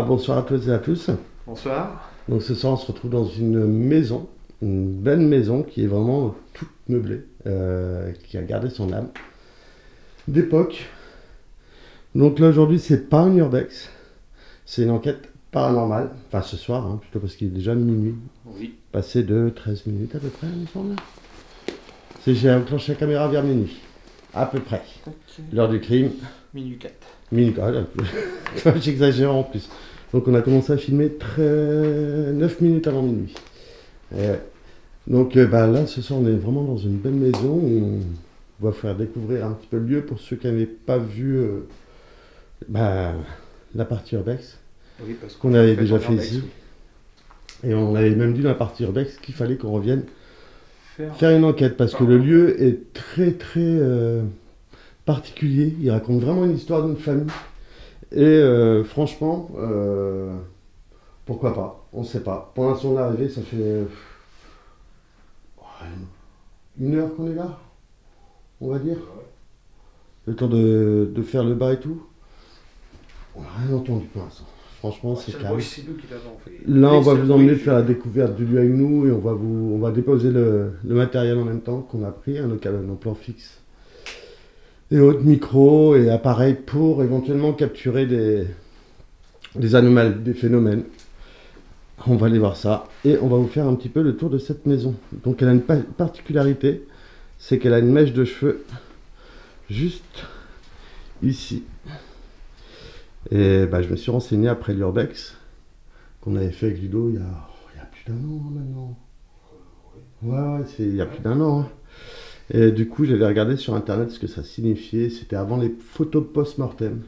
bonsoir à toutes et à tous. Bonsoir. Donc ce soir on se retrouve dans une maison, une belle maison qui est vraiment toute meublée, qui a gardé son âme d'époque. Donc là aujourd'hui c'est pas un urbex, c'est une enquête paranormale, enfin ce soir hein, plutôt parce qu'il est déjà minuit, Oui. passé de 13 minutes à peu près il me semble. J'ai enclenché la caméra vers minuit, à peu près, l'heure du crime. Minuit 4. Minuit, j'exagère en plus. Donc on a commencé à filmer 9 minutes avant minuit. Donc là ce soir on est vraiment dans une belle maison où on va faire découvrir un petit peu le lieu pour ceux qui n'avaient pas vu la partie urbex, Oui, parce qu'on avait déjà fait urbex, ici. oui. Et on avait même dit dans la partie urbex qu'il fallait qu'on revienne Faire une enquête parce que le lieu est très particulier. Il raconte vraiment une histoire d'une famille. Et franchement, pourquoi pas? On ne sait pas. Pour l'instant, on est arrivé, ça fait 1 heure qu'on est là, on va dire. Le temps de faire le bas et tout. On n'a rien entendu pour l'instant. Franchement, c'est calme. Là, on va vous emmener faire la découverte du lieu avec nous et on va déposer le matériel en même temps qu'on a pris, nos plans fixes. Et autres micros et appareils pour éventuellement capturer des anomalies, des phénomènes. On va aller voir ça et on va vous faire un petit peu le tour de cette maison. Donc elle a une particularité, c'est qu'elle a une mèche de cheveux juste ici. Et je me suis renseigné après l'urbex qu'on avait fait avec Ludo il y a plus d'1 an maintenant. Ouais, c'est il y a plus d'1 an. Hein. Et du coup, j'avais regardé sur internet ce que ça signifiait. C'était avant les photos post-mortem.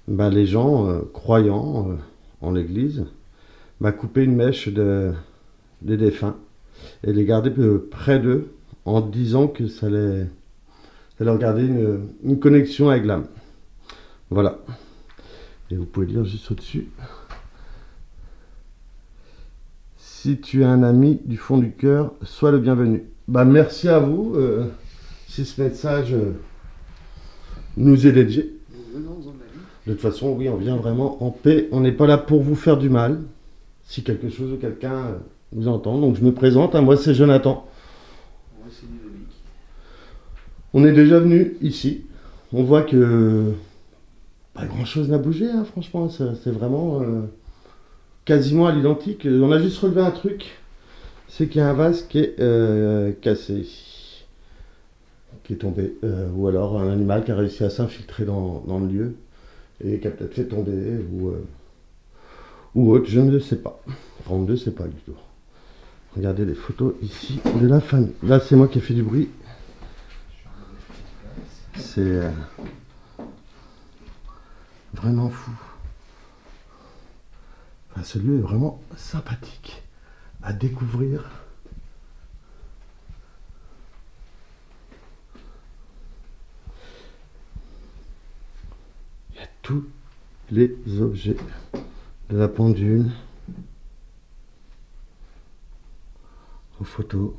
Les gens croyants en l'église coupaient une mèche des défunts et les gardaient près d'eux en disant que ça leur gardait une connexion avec l'âme. Voilà. Et vous pouvez lire juste au-dessus. Si tu es un ami du fond du cœur, sois le bienvenu. Merci à vous. Si ce message nous est dédié. De toute façon, oui, on vient vraiment en paix. On n'est pas là pour vous faire du mal. Si quelque chose ou quelqu'un nous entend. Donc je me présente. Moi, c'est Jonathan. Moi, c'est Ludovic. On est déjà venu ici. On voit que pas grand-chose n'a bougé. Hein, franchement, c'est vraiment quasiment à l'identique. On a juste relevé un truc. C'est qu'il y a un vase qui est cassé, qui est tombé, ou alors un animal qui a réussi à s'infiltrer dans le lieu et qui a peut-être fait tomber ou autre, je ne sais pas. Enfin, on ne sait pas du tout. Regardez les photos ici de la famille. Là, c'est moi qui ai fait du bruit. C'est vraiment fou. Enfin, ce lieu est vraiment sympathique à découvrir. Il y a tous les objets de la pendule aux photos.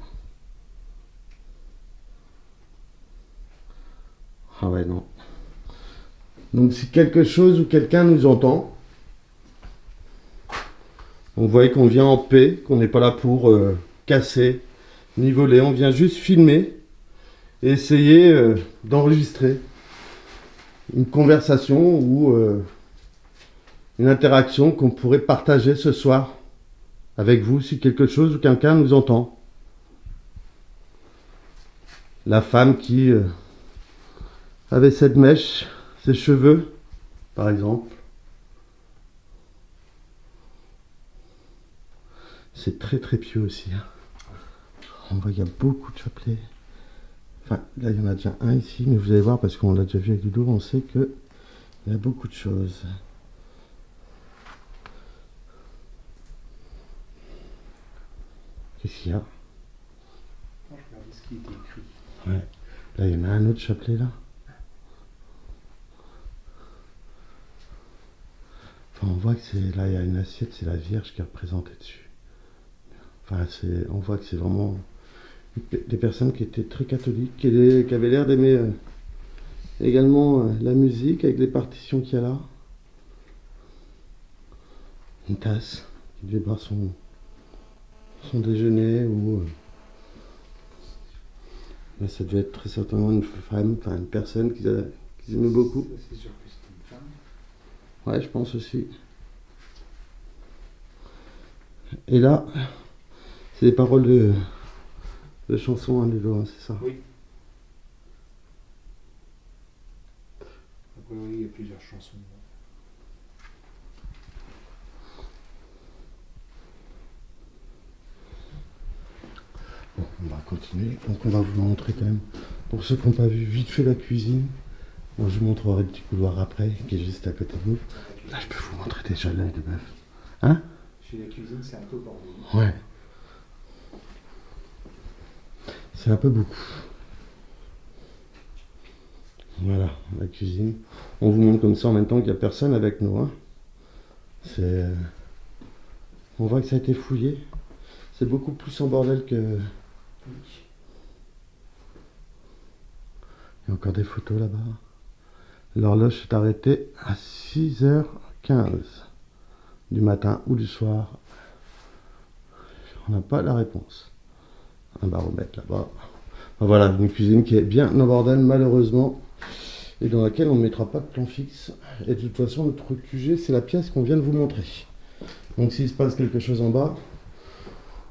Ah ouais, non. Donc si quelque chose ou quelqu'un nous entend, on voit qu'on vient en paix, qu'on n'est pas là pour casser, ni voler. On vient juste filmer et essayer d'enregistrer une conversation ou une interaction qu'on pourrait partager ce soir avec vous si quelque chose ou quelqu'un nous entend. La femme qui avait cette mèche, ses cheveux, par exemple. C'est très pieux aussi. Hein. On voit qu'il y a beaucoup de chapelets. Enfin, là, il y en a déjà un ici, mais vous allez voir, parce qu'on l'a déjà vu avec Ludo, on sait qu'il y a beaucoup de choses. Qu'est-ce qu'il y a? Je regardais ce qui était écrit. Ouais. Là, il y en a un autre chapelet, là. Enfin, on voit que c'est... Là, il y a une assiette, c'est la Vierge qui est représentée dessus. Enfin, on voit que c'est vraiment des personnes qui étaient très catholiques, qui avaient l'air d'aimer également la musique avec les partitions qu'il y a là. une tasse, qui devait boire son déjeuner ou... Là, ça devait être très certainement une femme, enfin une personne qu'ils aimaient beaucoup. C'est sûr que c'était une femme. Ouais, je pense aussi. Et là, c'est des paroles de chansons, hein, Ludo, hein, c'est ça? Oui. Après, oui, il y a plusieurs chansons. Bon, on va continuer. Donc on va vous montrer quand même, pour ceux qui n'ont pas vu vite fait la cuisine, moi je vous montrerai le petit couloir après, qui est juste à côté de nous. Là je peux vous montrer déjà l'œil de bœuf. Hein? Chez la cuisine, c'est un peu bordé. Ouais. C'est un peu beaucoup. Voilà, la cuisine. On vous montre comme ça en même temps qu'il n'y a personne avec nous. Hein. On voit que ça a été fouillé. C'est beaucoup plus en bordel que... Il y a encore des photos là-bas. L'horloge s'est arrêtée à 6h15 du matin ou du soir. On n'a pas la réponse. Un baromètre là-bas. Voilà, une cuisine qui est bien en bordel malheureusement. Et dans laquelle on ne mettra pas de plan fixe. Et de toute façon, notre QG, c'est la pièce qu'on vient de vous montrer. Donc s'il se passe quelque chose en bas,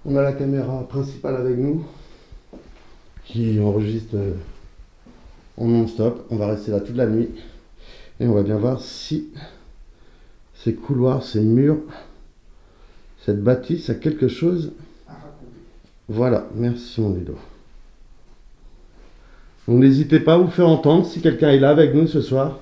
on a la caméra principale avec nous, qui enregistre en non-stop. On va rester là toute la nuit. Et on va bien voir si ces couloirs, ces murs, cette bâtisse a quelque chose à raconter. Voilà, merci mon Ludo. Donc n'hésitez pas à vous faire entendre si quelqu'un est là avec nous ce soir.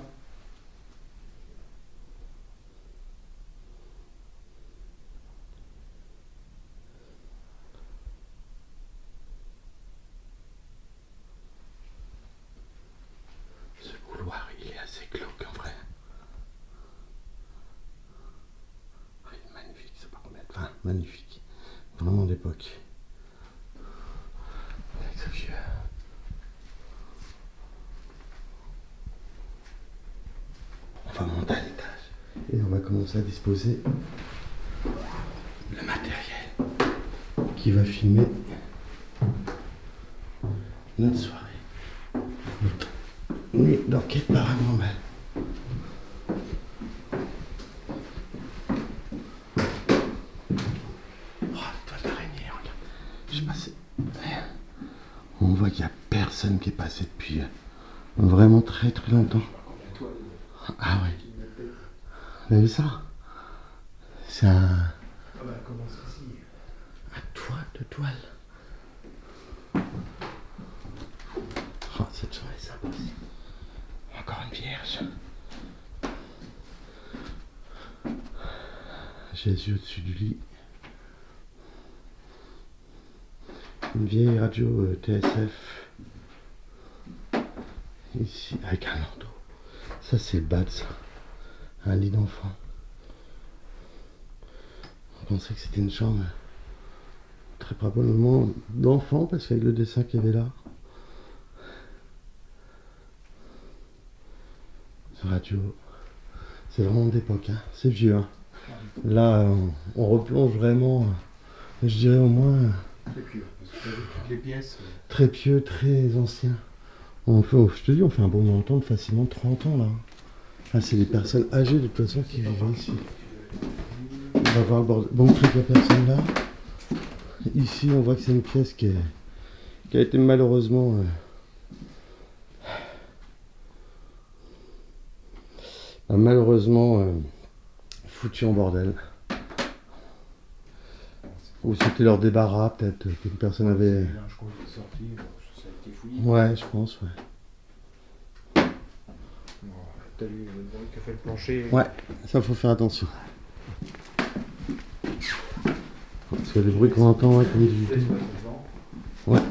Ce couloir, il est assez glauque en vrai. Il est magnifique ce baromètre. Enfin, magnifique. Vraiment d'époque. Avec ce vieux... On va monter à l'étage et on va commencer à disposer le matériel qui va filmer notre soirée, notre nuit d'enquête paranormale. Oh, l'étoile d'araignée, regarde. Je suis passé. On voit qu'il n'y a personne qui est passé depuis vraiment très très longtemps. Ah ouais. Vous avez vu ça? C'est un toit de toile. Oh, cette soirée est sympa aussi. Encore une vierge. Jésus au-dessus du lit. Une vieille radio TSF. Ici, avec un landau. Ça, c'est le bad, ça. Un lit d'enfant. On pensait que c'était une chambre très probablement d'enfant, parce qu'avec le dessin qu'il y avait là. Ce radio, c'est vraiment d'époque, hein. C'est vieux. Hein. Là, on replonge vraiment, je dirais au moins... Très pieux, parce que toutes les pièces... Très pieux, très ancien. Je te dis, on fait un bon moment de facilement 30 ans là. Enfin, c'est des personnes âgées de toute façon qui vivaient ici. On va voir le bordel. Bon truc, il n'y a personne là. Ici, on voit que c'est une pièce qui a été malheureusement foutue en bordel. Ou c'était leur débarras, peut-être qu'une personne avait... Je crois qu'il est sorti, ça a été fouillé. Ouais, je pense, ouais. T'as vu le bruit qu'a fait le plancher? Ouais, ça faut faire attention. Parce que les bruits qu'on entend, ouais, comme du... Ouais.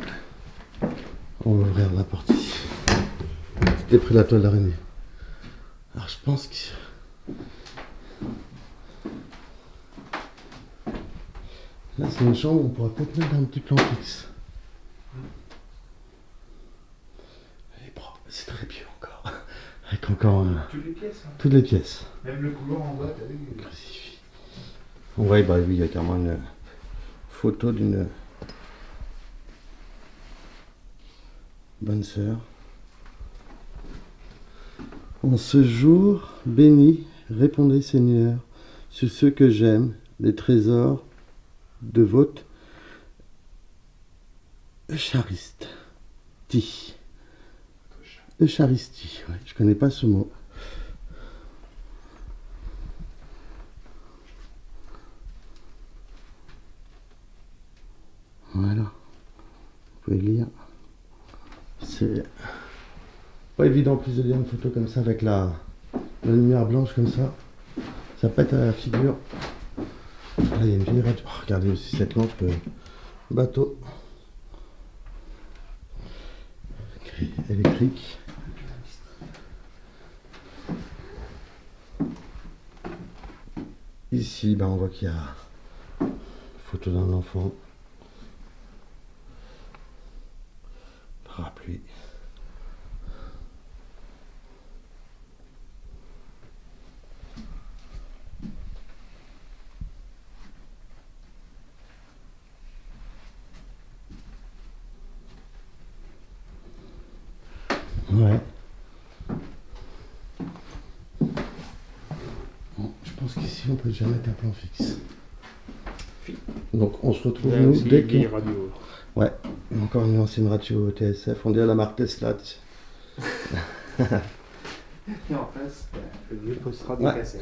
On va ouvrir la porte ici. C'était pris la toile d'araignée. Alors je pense que... Là c'est une chambre où on pourra peut-être mettre un petit plan fixe. Elle est propre, c'est très vieux encore. Avec encore... Toutes les pièces. Hein. Toutes les pièces. Même le couloir en bas, t'as vu? Crucifix. Ouais, bah oui, il y a carrément une photo d'une bonne sœur. En ce jour béni, répondez Seigneur, sur ceux que j'aime, les trésors de votre Eucharistie. Eucharistie, ouais, je connais pas ce mot. Voilà, vous pouvez lire. C'est pas évident en plus de lire une photo comme ça avec la lumière blanche comme ça. Ça pète à la figure. Là il y a une vieille radio. Oh, regardez aussi cette lampe bateau électrique. Ici, ben, on voit qu'il y a une photo d'un enfant. Parapluie. Ouais. Bon, je pense qu'ici on peut déjà mettre un plan fixe. Donc on se retrouve nous dès que. Ouais, encore une ancienne radio TSF, on dirait la marque Tesla. Et en face, le vieux postera des cassettes.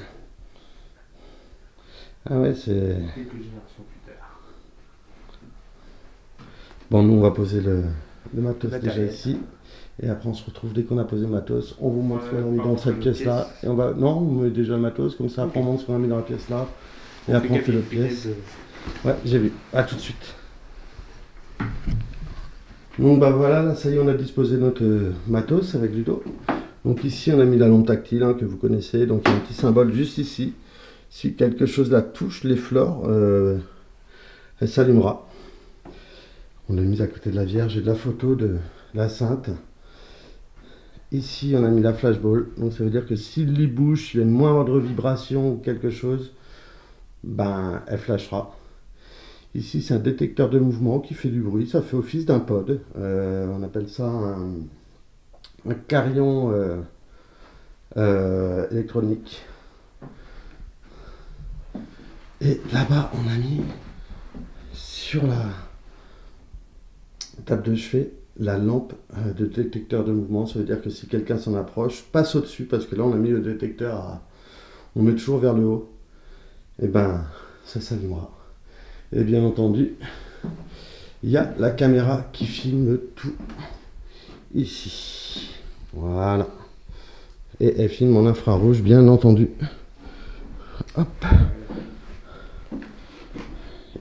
Ah ouais, c'est. Quelques générations plus tard. Bon, nous on va poser le matos déjà ici. Et après on se retrouve dès qu'on a posé le matos. On vous montre ce qu'on a mis dans cette pièce là. Et on va. Non, on met déjà le matos, comme ça après on montre ce qu'on a mis dans la pièce là. Et après on fait l'autre pièce. Ouais, j'ai vu. À tout de suite. Donc bah voilà, là ça y est, on a disposé notre matos avec Ludo. Donc ici on a mis la lampe tactile hein, que vous connaissez. Donc il y a un petit symbole juste ici. Si quelque chose la touche, l'effleure, elle s'allumera. On l'a mise à côté de la Vierge et de la photo de la Sainte. Ici on a mis la flashball. Donc ça veut dire que s'il lit bouge, il y a une moindre vibration ou quelque chose, ben elle flashera. Ici, c'est un détecteur de mouvement qui fait du bruit. Ça fait office d'un pod. On appelle ça un carillon électronique. Et là-bas, on a mis sur la table de chevet la lampe de détecteur de mouvement. Ça veut dire que si quelqu'un s'en approche, passe au-dessus, parce que là, on a mis le détecteur on met toujours vers le haut. Et ben, ça s'allumera. Et bien entendu, il y a la caméra qui filme tout ici. Voilà. Et elle filme en infrarouge, bien entendu. Hop.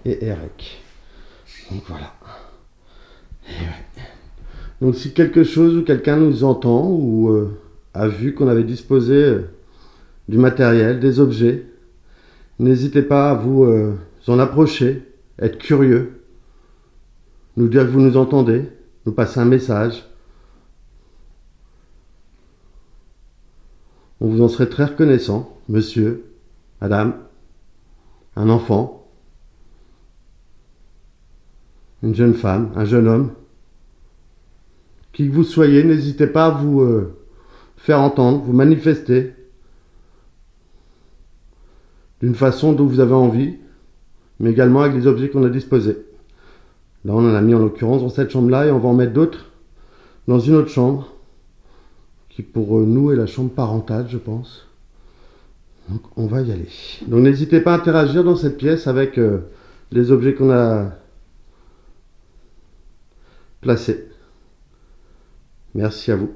Et REC. Donc voilà. Et ouais. Donc si quelque chose ou quelqu'un nous entend ou a vu qu'on avait disposé du matériel, des objets, n'hésitez pas à vous en approcher, être curieux, nous dire que vous nous entendez, nous passer un message. On vous en serait très reconnaissant, monsieur, madame, un enfant, une jeune femme, un jeune homme. Qui que vous soyez, n'hésitez pas à vous faire entendre, vous manifester d'une façon dont vous avez envie, mais également avec les objets qu'on a disposés. Là, on en a mis en l'occurrence dans cette chambre-là, et on va en mettre d'autres dans une autre chambre, qui pour nous est la chambre parentale, je pense. Donc, on va y aller. Donc, n'hésitez pas à interagir dans cette pièce avec les objets qu'on a placés. Merci à vous.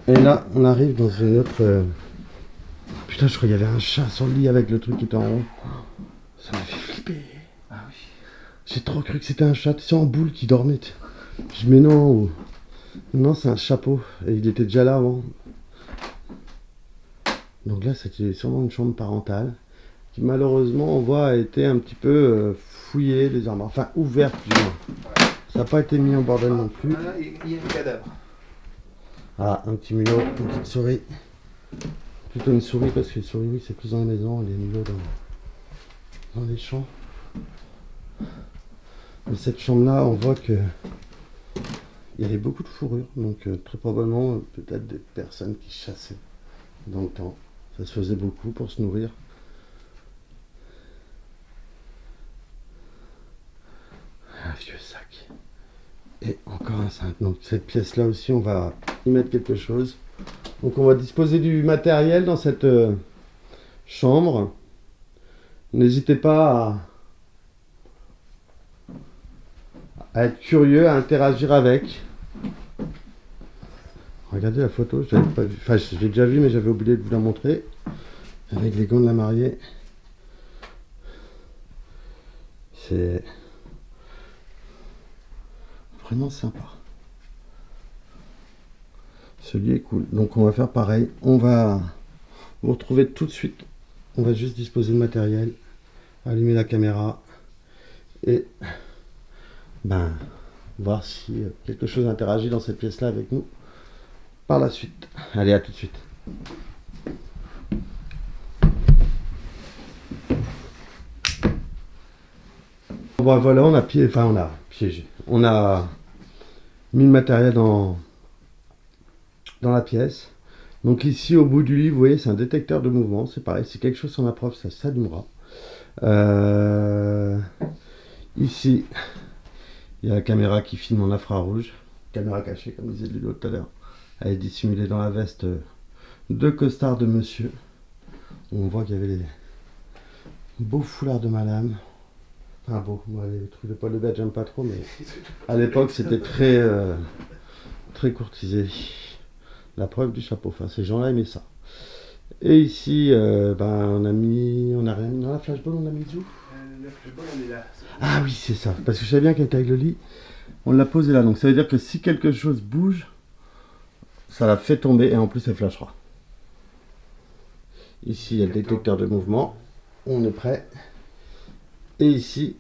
Et là, on arrive dans une autre... Putain, je crois qu'il y avait un chat sur le lit avec le truc qui était en rond. Ça m'a fait flipper. Ah oui. J'ai trop cru que c'était un chat, tu sais, en boule qui dormait. Je dis, mais non, non, c'est un chapeau. Et il était déjà là avant. Donc là, c'était sûrement une chambre parentale qui, malheureusement, on voit, a été un petit peu fouillée, les armoires. Enfin, ouverte, du moins. Ouais. Ça n'a pas été mis en bordel non plus. Il y a un cadavre. Ah, un petit mulot, une petite souris. plutôt une souris parce que les souris, oui, c'est plus dans la maison, les niveaux dans les champs. Mais cette chambre-là, on voit que il y avait beaucoup de fourrure, donc très probablement peut-être des personnes qui chassaient dans le temps. Ça se faisait beaucoup pour se nourrir. Un vieux sac. Et encore un sac. Donc cette pièce-là aussi, on va y mettre quelque chose. Donc on va disposer du matériel dans cette chambre. N'hésitez pas à être curieux, à interagir avec. Regardez la photo, je l'avais pas vu. Enfin, je l'ai déjà vu, mais j'avais oublié de vous la montrer. Avec les gants de la mariée. C'est vraiment sympa. Ce lit est cool. Donc on va faire pareil. On va vous retrouver tout de suite. On va juste disposer le matériel, allumer la caméra et voir si quelque chose interagit dans cette pièce là avec nous par la suite. Allez, à tout de suite. Bon, voilà, on a piégé. On a mis le matériel dans la pièce. Donc ici au bout du lit, vous voyez, c'est un détecteur de mouvement. C'est pareil, si quelque chose s'en approche, ça s'allumera. Ici, il y a la caméra qui filme en infrarouge. Caméra cachée, comme disait Ludo tout à l'heure. Elle est dissimulée dans la veste de costard de monsieur. On voit qu'il y avait les beaux foulards de madame. Enfin beau, moi les trucs de poil de bête j'aime pas trop, mais à l'époque c'était très courtisé. La preuve du chapeau, enfin ces gens-là aimaient ça. Et ici, on a rien mis dans la flashball, on a mis où? La flashball elle est là. Ah oui, c'est ça, parce que je savais bien qu'elle était avec le lit. On l'a posée là, donc ça veut dire que si quelque chose bouge, ça la fait tomber et en plus elle flashera. Ici il y a le détecteur de mouvement, on est prêt. Et ici,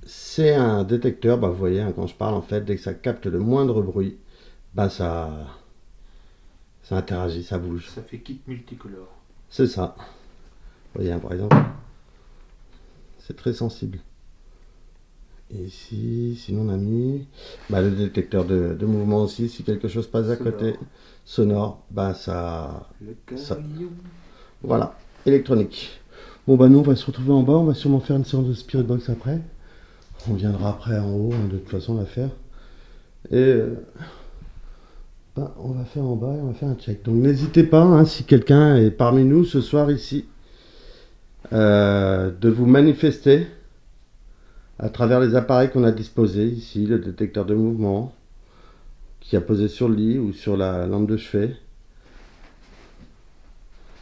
c'est un détecteur, vous voyez, hein, quand je parle en fait, dès que ça capte le moindre bruit, ça interagit, ça bouge. Ça fait kit multicolore. C'est ça. Vous voyez, hein, par exemple, c'est très sensible. Et ici, sinon on a mis le détecteur de mouvement aussi, si quelque chose passe à côté, sonore, voilà, électronique. Bon nous on va se retrouver en bas, on va sûrement faire une séance de Spirit Box après. On viendra après en haut, hein, de toute façon on va faire. Et on va faire en bas et on va faire un check. Donc n'hésitez pas, hein, si quelqu'un est parmi nous ce soir ici, de vous manifester à travers les appareils qu'on a disposés ici, le détecteur de mouvement qui a posé sur le lit ou sur la lampe de chevet.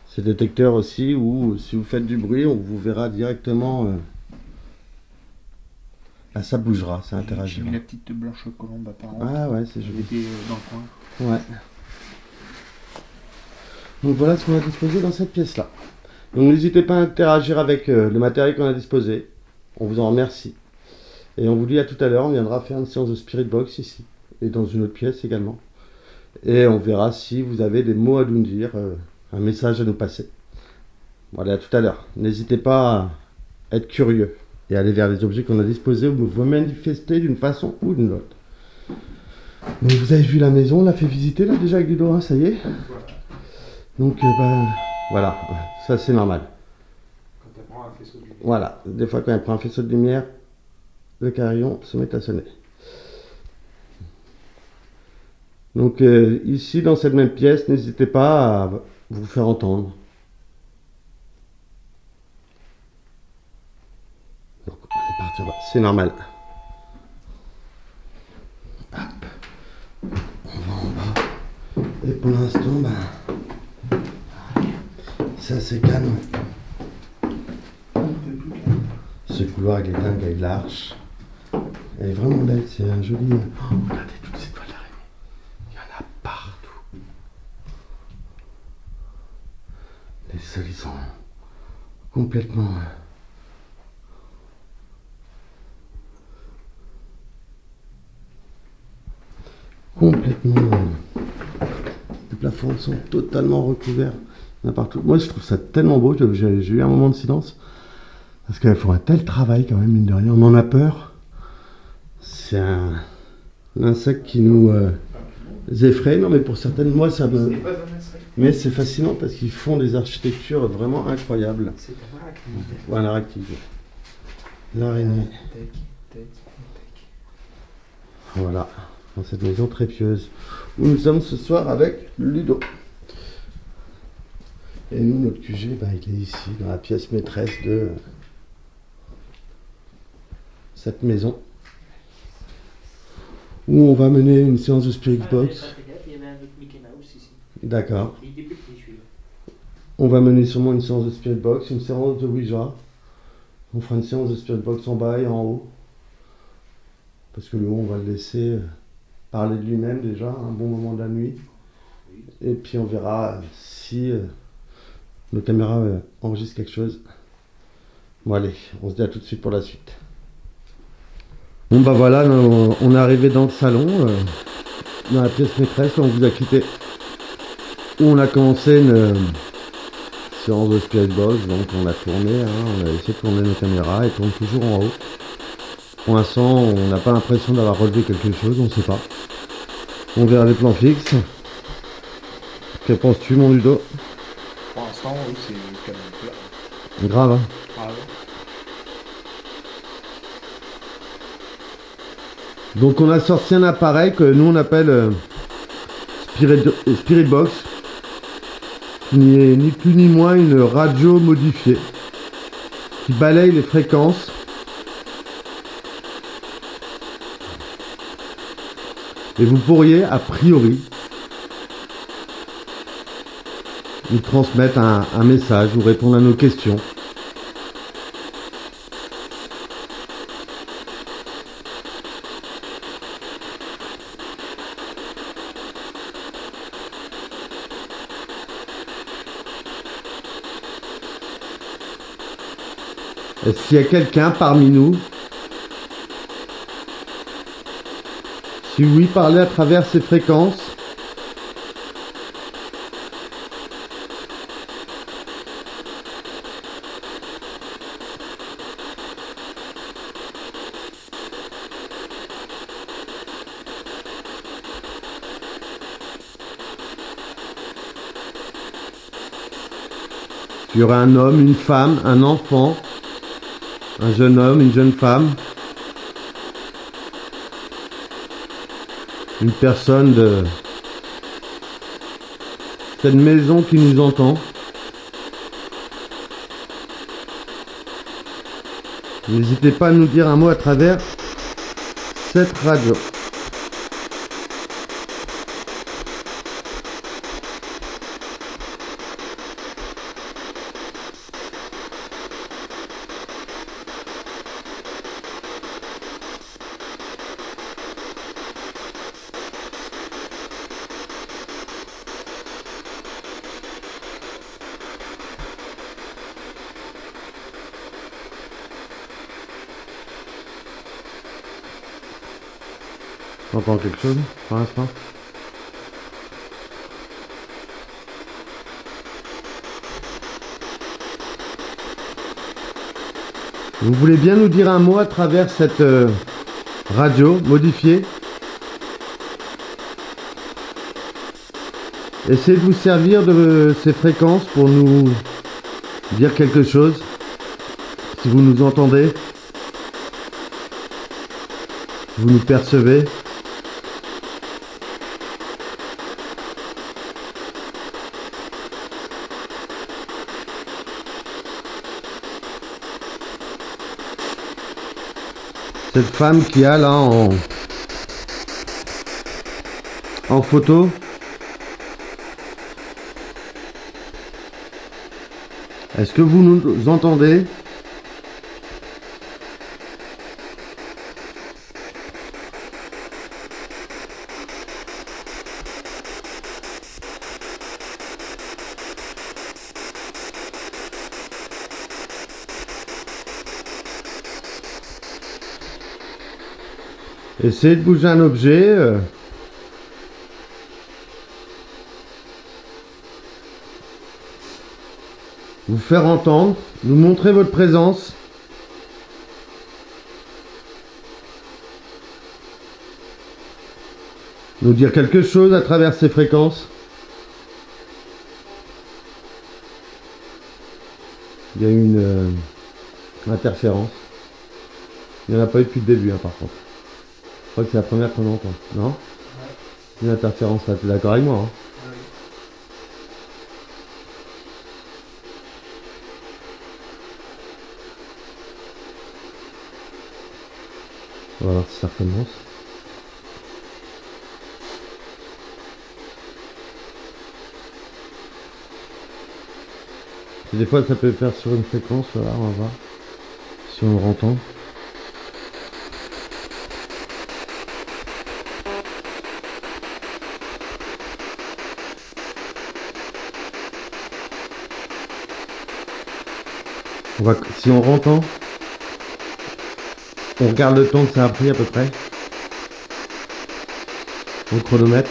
Ces détecteurs aussi, où si vous faites du bruit, on vous verra directement. Ça bougera, ça interagira. J'ai mis la petite blanche colombe apparemment. Ah ouais, c'est joli. Elle était dans le coin. Ouais. Donc voilà ce qu'on a disposé dans cette pièce-là. Donc n'hésitez pas à interagir avec le matériel qu'on a disposé. On vous en remercie. Et on vous dit à tout à l'heure, on viendra faire une séance de Spirit Box ici. Et dans une autre pièce également. Et on verra si vous avez des mots à nous dire. Un message à nous passer. Voilà, à tout à l'heure. N'hésitez pas à être curieux et aller vers les objets qu'on a disposés ou vous manifester d'une façon ou d'une autre. Donc vous avez vu la maison, on l'a fait visiter là déjà avec Ludo, hein, ça y est. Donc voilà, ça c'est normal. Quand elle prend un faisceau de lumière. Voilà, des fois quand elle prend un faisceau de lumière, le carillon se met à sonner. Donc ici dans cette même pièce, n'hésitez pas à vous faire entendre. Donc on est parti en bas, c'est normal. Hop. On va en bas. Et pour l'instant, c'est assez calme. Ce couloir il est dingue avec l'arche. Elle est vraiment belle, c'est un joli. Oh, regardez toutes ces toiles d'araignée. Il y en a partout. Les sols ils sont complètement les plafonds sont totalement recouverts. Il y en a partout. Moi, je trouve ça tellement beau. J'ai eu un moment de silence. Parce qu'elles font un tel travail, quand même, mine de rien. On en a peur. C'est un insecte qui nous effraie. Non, mais pour certaines, moi, ça me... Mais c'est fascinant parce qu'ils font des architectures vraiment incroyables. C'est un arachnide. Ouais, un arachnide. L'araignée. Voilà, dans cette maison très pieuse où nous sommes ce soir avec Ludo. Et nous, notre QG, bah, il est ici, dans la pièce maîtresse de cette maison où on va mener une séance de Spirit Box. D'accord. On va mener sûrement une séance de Spirit Box, une séance de Ouija. On fera une séance de Spirit Box en bas et en haut. Parce que le haut, on va le laisser parler de lui-même déjà, un bon moment de la nuit. Et puis on verra si nos caméras enregistrent quelque chose. Bon allez, on se dit à tout de suite pour la suite. Bon bah voilà, on est arrivé dans le salon, dans la pièce maîtresse, on vous a quitté. Où on a commencé une séance de Spirit Box, donc on a tourné, hein, on a essayé de tourner nos caméras et tourne toujours en haut. Pour l'instant, on n'a pas l'impression d'avoir relevé quelque chose, on ne sait pas. On verra les plans fixes. Que penses-tu, mon Ludo? Pour l'instant, oui, c'est quand même grave, hein? Ah ouais. Donc on a sorti un appareil que nous on appelle Spirit Box, qui n'est ni plus ni moins une radio modifiée, qui balaye les fréquences et vous pourriez, a priori, nous transmettre un message ou répondre à nos questions. Est-ce qu'il y a quelqu'un parmi nous? Si oui, parlez à travers ces fréquences. Il y aura un homme, une femme, un enfant, un jeune homme, une jeune femme, une personne de cette maison qui nous entend. N'hésitez pas à nous dire un mot à travers cette radio. On entend quelque chose pour l'instant? Vous voulez bien nous dire un mot à travers cette radio modifiée? Essayez de vous servir de ces fréquences pour nous dire quelque chose, si vous nous entendez, vous nous percevez. Cette femme qui a là en photo, est-ce que vous nous entendez? Essayez de bouger un objet. vous faire entendre, nous montrer votre présence. Nous dire quelque chose à travers ces fréquences. Il y a eu une interférence. Il n'y en a pas eu depuis le début, hein, par contre. Je crois que c'est la première qu'on entend. Non? Ouais. Une interférence là, t'es d'accord avec moi, hein? Ouais. On va voir si ça recommence. Et des fois ça peut faire sur une fréquence, voilà, on va voir si on le entend. Si on entend, on regarde le temps que ça a pris à peu près au chronomètre.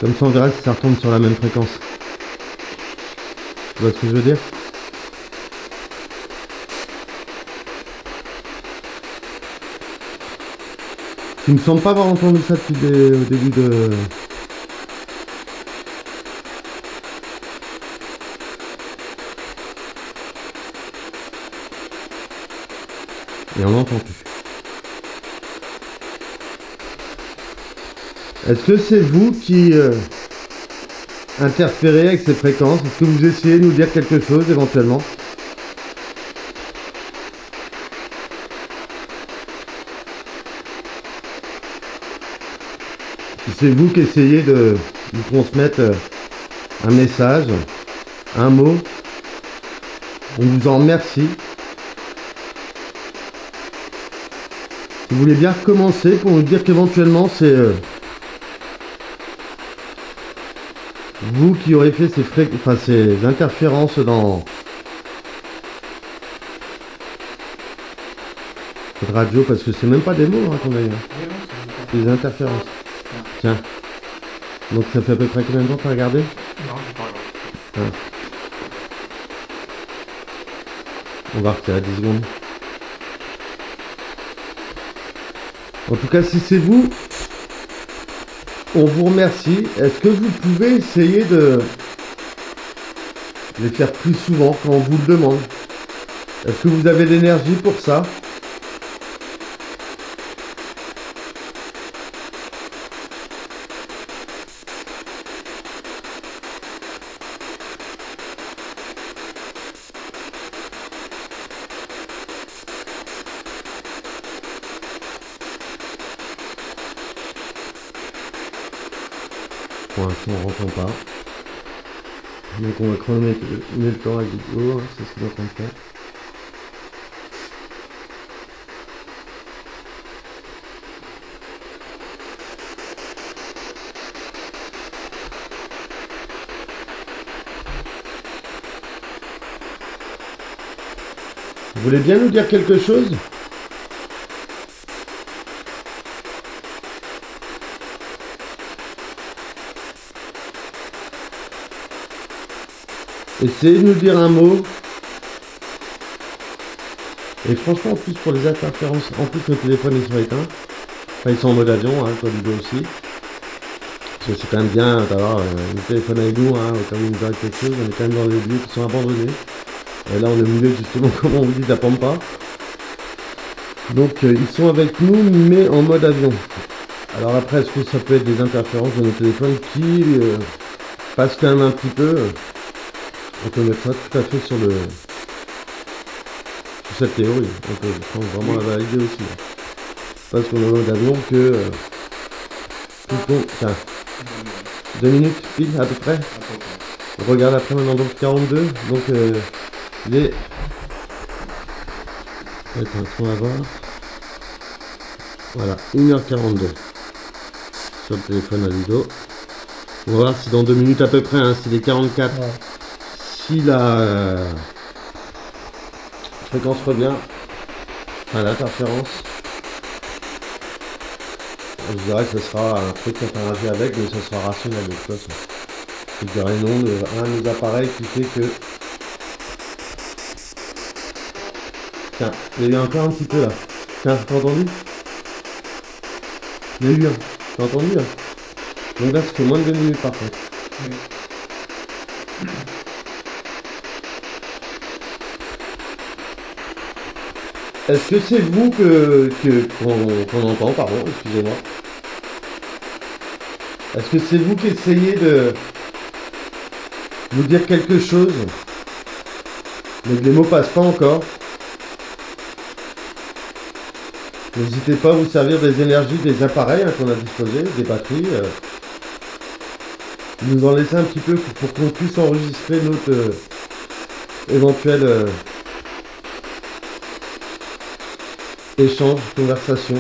Comme ça on verra si ça retombe sur la même fréquence. Tu vois ce que je veux dire? Tu me sembles pas avoir entendu ça depuis au début de... Et on n'entend plus. Est-ce que c'est vous qui interférez avec ces fréquences? Est-ce que vous essayez de nous dire quelque chose éventuellement? Si c'est vous qui essayez de nous transmettre un message, un mot, on vous en remercie. Vous voulez bien recommencer pour nous dire qu'éventuellement c'est vous qui aurez fait ces interférences dans cette radio, parce que c'est même pas des mots hein, qu'on a eu, hein. Des interférences. Tiens. Donc ça fait à peu près combien de temps t'as regardé? Non, j'ai pas regardé. On va retirer à 10 secondes. En tout cas, si c'est vous, on vous remercie. Est-ce que vous pouvez essayer de les faire plus souvent quand on vous le demande? Est-ce que vous avez l'énergie pour ça? Pour l'instant on ne rentend pas. Donc on va chronométrer le temps avec vidéo, hein, c'est ce qu'on est en train de faire. Vous voulez bien nous dire quelque chose? Essayez de nous dire un mot. Et franchement, en plus pour les interférences, en plus le téléphone ils sont éteints. Enfin ils sont en mode avion, hein, toi du dos aussi. Parce que c'est quand même bien d'avoir le téléphone avec nous, hein, quand même nous arrive quelque chose, on est quand même dans des lieux qui sont abandonnés. Et là on est au milieu justement, comme on vous dit, de la Pampa. Donc ils sont avec nous mais en mode avion. Alors après, est-ce que ça peut être des interférences de nos téléphones qui passent quand même un petit peu? On peut mettre ça tout à fait sur cette théorie. On peut vraiment la valider aussi. Parce qu'on est en mode avion que tout le temps. Tiens, 2 minutes pile à peu près. On regarde après maintenant donc 42. Donc il est. Attends, on va voir. Voilà, 1h42 sur le téléphone à Ludo. On va voir si dans 2 minutes à peu près, hein, s'il est 44. Ouais. Si la fréquence revient à l'interférence, je dirais que ce sera un truc qu'on interagit avec, mais ce sera rationnel de toute façon. Je dirais non de un de nos appareils qui fait que... Tiens, il y a eu encore un petit peu là. Tiens, t'as entendu? Il y a eu un. T'as entendu là? Donc là, ça fait moins de 2 minutes par contre. Oui. Est-ce que c'est vous qu'on entend, pardon, excusez-moi. Est-ce que c'est vous qui essayez de vous dire quelque chose, mais que les mots passent pas encore? N'hésitez pas à vous servir des énergies des appareils qu'on a disposés, des batteries. Nous en laisser un petit peu pour qu'on puisse enregistrer notre éventuel échange, conversation,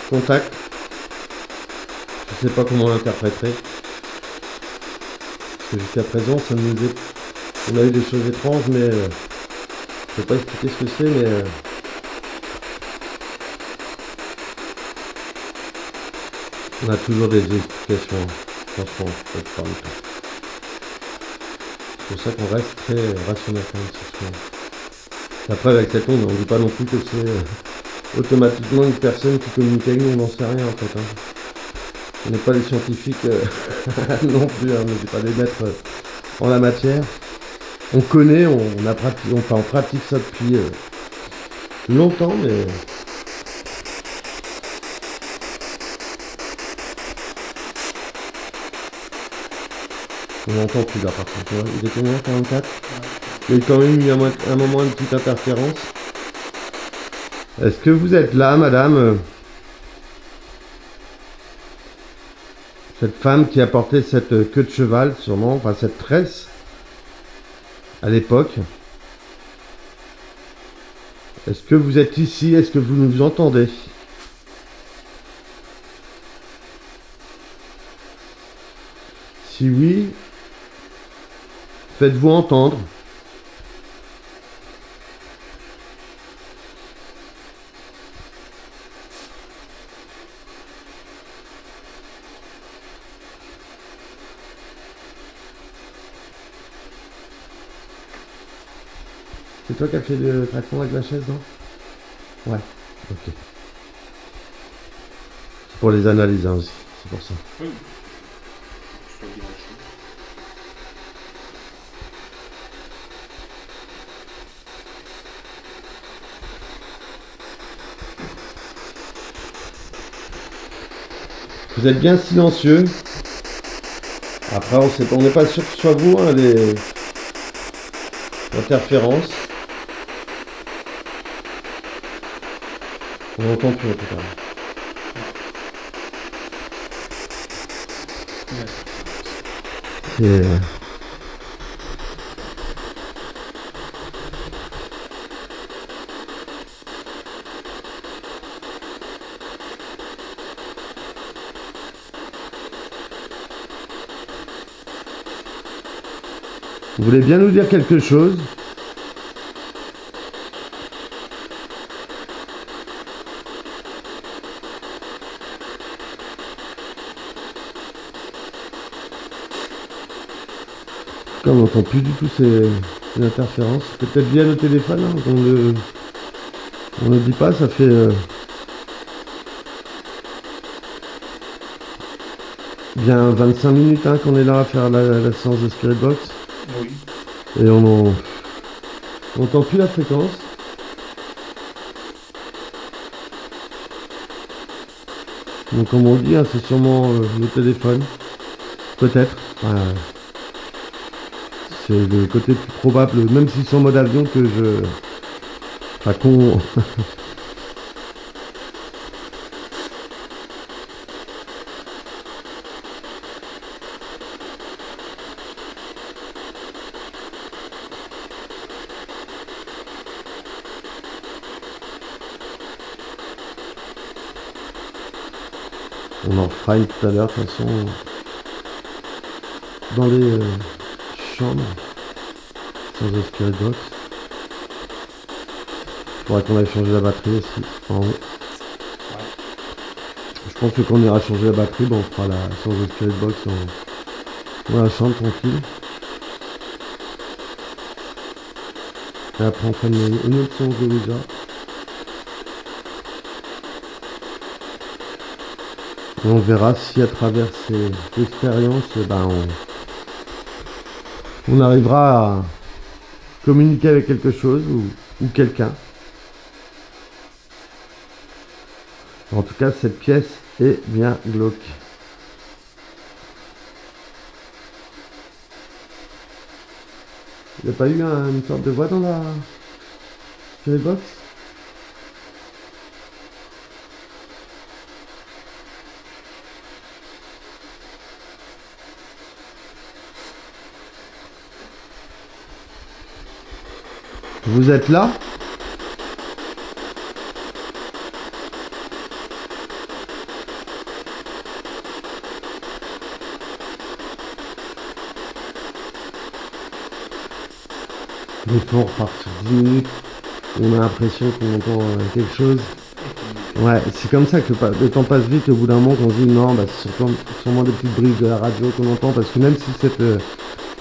contact. Je sais pas comment l'interpréter. Parce que jusqu'à présent, ça nous est... on a eu des choses étranges, mais je ne peux pas expliquer ce que c'est, mais on a toujours des explications, franchement, pour parler de tout. C'est pour ça qu'on reste très rationnel quand même sur ce. Après, avec cette onde, on ne dit pas non plus que c'est automatiquement une personne qui communique avec nous, on n'en sait rien en fait. On n'est pas des scientifiques non plus, on n'est pas des maîtres en la matière. On connaît, on pratique ça depuis longtemps, mais... On n'entend plus là par contre. Il est combien, 44 ? Il y a quand même eu un moment une petite interférence. Est-ce que vous êtes là, madame ? Cette femme qui a porté cette queue de cheval, sûrement, enfin cette tresse, à l'époque. Est-ce que vous êtes ici? Est-ce que vous nous entendez? Si oui, faites-vous entendre. C'est toi qui as fait le traitement avec la chaise, non? Ouais, ok. C'est pour les analyses hein, aussi, c'est pour ça. Oui. Vous êtes bien silencieux. Après, on n'est pas sûr que ce soit vous, hein, les interférences. On n'entend plus en tout cas. Et vous voulez bien nous dire quelque chose? On n'entend plus du tout ces interférences. C'est peut-être bien le téléphone, hein, on ne dit pas, ça fait... bien 25 minutes hein, qu'on est là à faire la séance de Spirit Box. Oui. Et on n'entend plus la fréquence. Donc comme on dit, hein, c'est sûrement le téléphone. Peut-être. C'est le côté plus probable, même s'ils sont en mode avion, que je... Enfin, qu'on... On en fera une tout à l'heure, de toute façon, dans les chambres, sans le Spirit Box. Il faudra qu'on aille changer la batterie aussi, en haut. Je pense que quand on ira changer la batterie, on fera la séance de Spirit Box dans la chambre tranquille. Et après on fait une autre séance de Ouija. Et on verra si à travers ces expériences, on arrivera à communiquer avec quelque chose ou quelqu'un. En tout cas, cette pièce est bien glauque. Il n'y a pas eu une sorte de voix dans la spirit box? Vous êtes là? Des fois on repart sur 10 minutes, on a l'impression qu'on entend quelque chose. Ouais, c'est comme ça que le temps passe vite, au bout d'un moment on se dit non, c'est sûrement des petites brises de la radio qu'on entend, parce que même si cette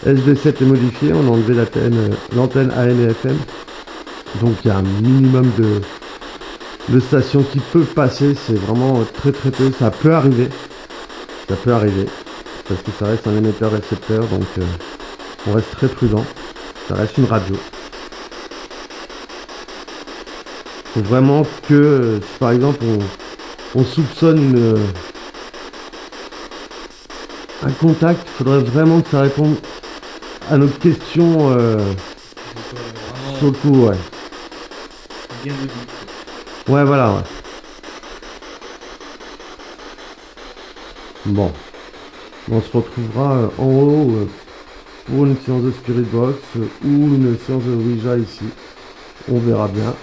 SD7 est modifiée, on a enlevé l'antenne AM et FM, donc il y a un minimum de stations qui peuvent passer, c'est vraiment très très peu, ça peut arriver, parce que ça reste un émetteur-récepteur, donc on reste très prudent. Ça reste une radio. Faut vraiment que, si par exemple on soupçonne un contact, il faudrait vraiment que ça réponde à notre question sur le coup, ouais. Bien de vie. Ouais, voilà, ouais. Bon. On se retrouvera en haut pour une séance de Spirit Box ou une séance de Ouija ici. On verra bien.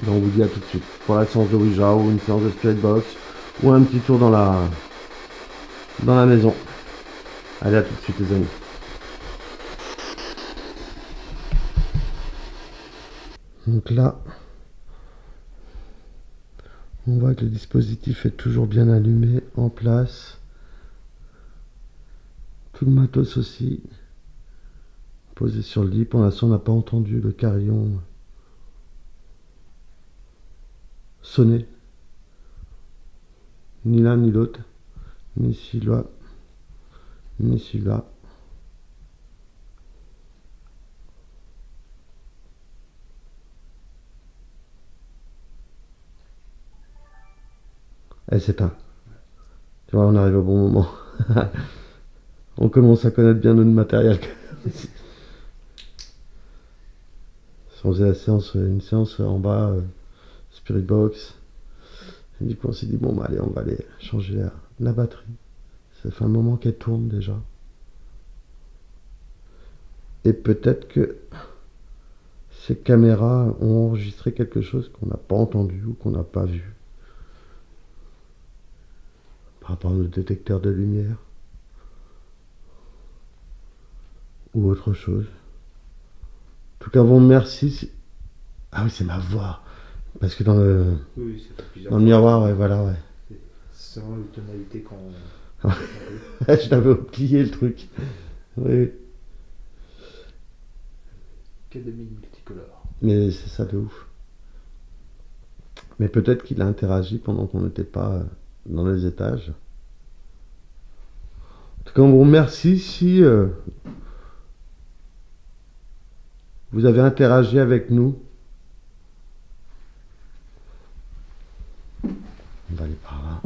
Donc on vous dit à tout de suite. Pour la séance de Ouija ou une séance de Spirit Box ou un petit tour dans la maison. Allez, à tout de suite les amis. Donc là, on voit que le dispositif est toujours bien allumé, en place. Tout le matos aussi posé sur le lit. Pour l'instant, on n'a pas entendu le carillon sonner. Ni l'un ni l'autre. Ni celui-là. Ni celui-là. Elle s'éteint. Tu vois, on arrive au bon moment. On commence à connaître bien notre matériel. Si on faisait une séance en bas, Spirit Box, et du coup on s'est dit bon allez, on va aller changer la batterie. Ça fait un moment qu'elle tourne déjà. Et peut-être que ces caméras ont enregistré quelque chose qu'on n'a pas entendu ou qu'on n'a pas vu. Par rapport à notre détecteur de lumière. Ou autre chose. En tout cas, bon, merci. Ah oui, c'est ma voix. Parce que dans le miroir, ouais, voilà, ouais. C'est vraiment une tonalité qu'on... Je l'avais oublié le truc. Oui. Académie multicolore. Mais c'est ça de ouf. Mais peut-être qu'il a interagi pendant qu'on n'était pas dans les étages. En tout cas, on vous remercie si vous avez interagi avec nous. On va aller par là.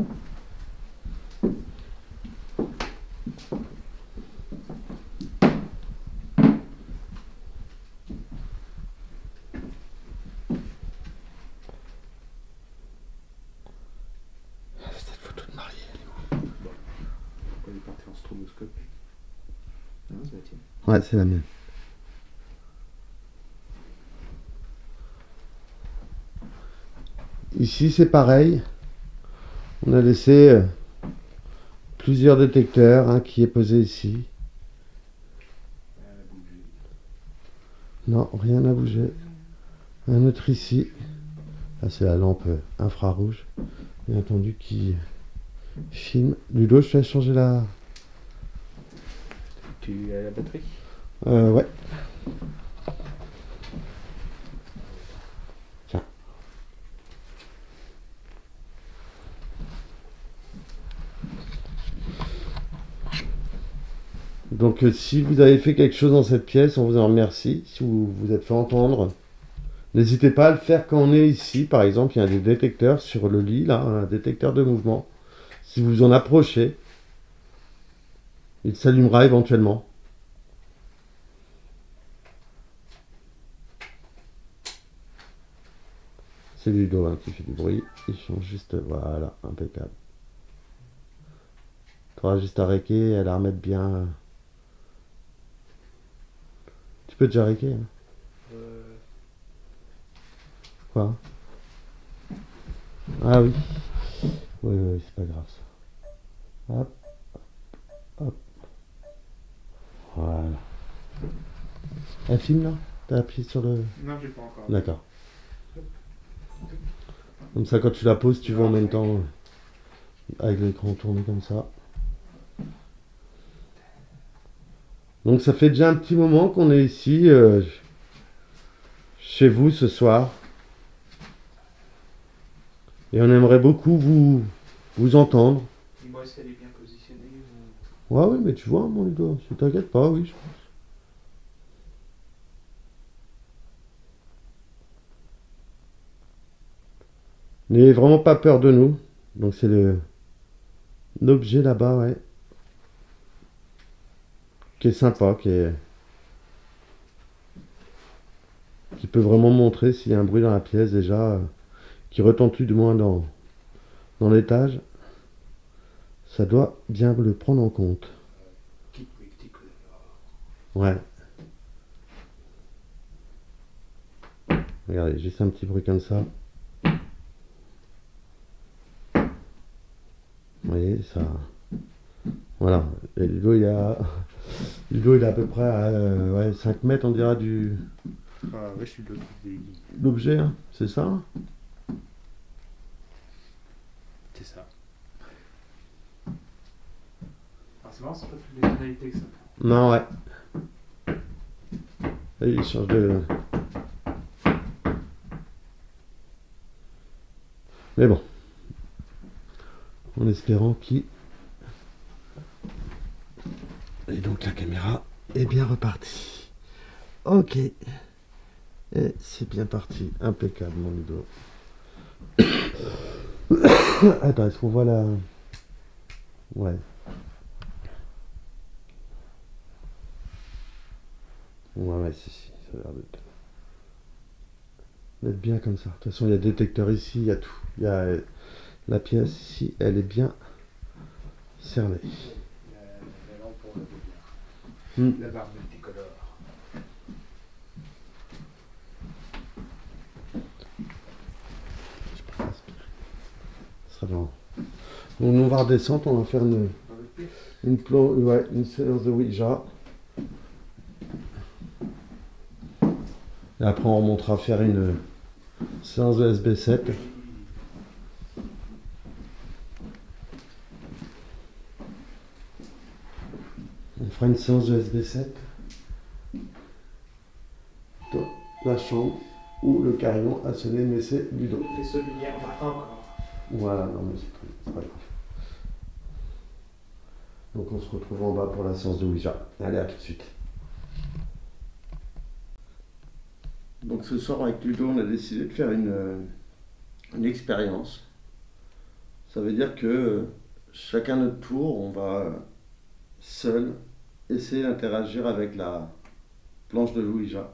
Cette photo de mariée, elle est où? On est parti en stroboscope. Non, c'est la tienne. Ouais, c'est la mienne. Ici, c'est pareil. On a laissé plusieurs détecteurs, un qui est posé ici. Non, rien n'a bougé. Un autre ici. Là, c'est la lampe infrarouge. Bien entendu, qui Film. Ludo, je te laisse changer la... Tu as la batterie? Ouais. Tiens. Donc si vous avez fait quelque chose dans cette pièce, on vous en remercie. Si vous vous êtes fait entendre, n'hésitez pas à le faire quand on est ici. Par exemple, il y a des détecteurs sur le lit, là, un détecteur de mouvement. Si vous en approchez, il s'allumera éventuellement. C'est Ludo hein, qui fait du bruit. Il change juste, voilà, impeccable. Tu auras juste à réquer et à la remettre bien. Tu peux déjà réquer hein. Quoi? Ah oui. Oui, oui, c'est pas grave ça. Hop, hop. Voilà. Elle filme là? T'as appuyé sur le... Non, j'ai pas encore. D'accord. Comme ça, quand tu la poses, tu vois en même temps avec l'écran tourné comme ça. Donc ça fait déjà un petit moment qu'on est ici chez vous ce soir. Et on aimerait beaucoup vous entendre. Dis-moi si elle est bien positionnée ou... Ouais, oui, mais tu vois, mon Ludo, tu t'inquiètes pas, oui, je pense. N'ayez vraiment pas peur de nous. Donc c'est l'objet là-bas, ouais. Qui est sympa, qui peut vraiment montrer s'il y a un bruit dans la pièce déjà, qui retentit du moins dans l'étage. Ça doit bien le prendre en compte. Ouais. Regardez, juste un petit bruit comme ça. Vous voyez, ça... Voilà. Et Ludo, il est à peu près à ouais, 5 mètres, on dirait, du... Ah ouais, je suis de l'objet, hein, c'est ça? C'est ça. Alors c'est marrant, c'est pas toutes les tonalités que ça fait. Non, ouais. Et il change de... Mais bon. En espérant qu'il... Et donc la caméra est bien repartie. Ok. Et c'est bien parti. Impeccable, mon Ludo. Attends, est-ce qu'on voit la... Ouais. Ouais, si, ça a l'air d'être bien comme ça. De toute façon, il y a détecteur ici, il y a tout. Il y a la pièce ici, elle est bien cernée. La lampe pour le lumière. La barre multicolore. Ce sera bon. Donc, on va redescendre, on va faire une séance de Ouija. Et après, on remontera faire une séance de SB7. On fera une séance de SB7 dans la chambre où le carillon a sonné, mais c'est Ludo. Les seules lumières, on va pas encore. Voilà, non mais c'est pas grave. Donc on se retrouve en bas pour la séance de Ouija. Allez, à tout de suite. Donc ce soir avec Ludo, on a décidé de faire une expérience. Ça veut dire que chacun notre tour, on va seul essayer d'interagir avec la planche de Ouija.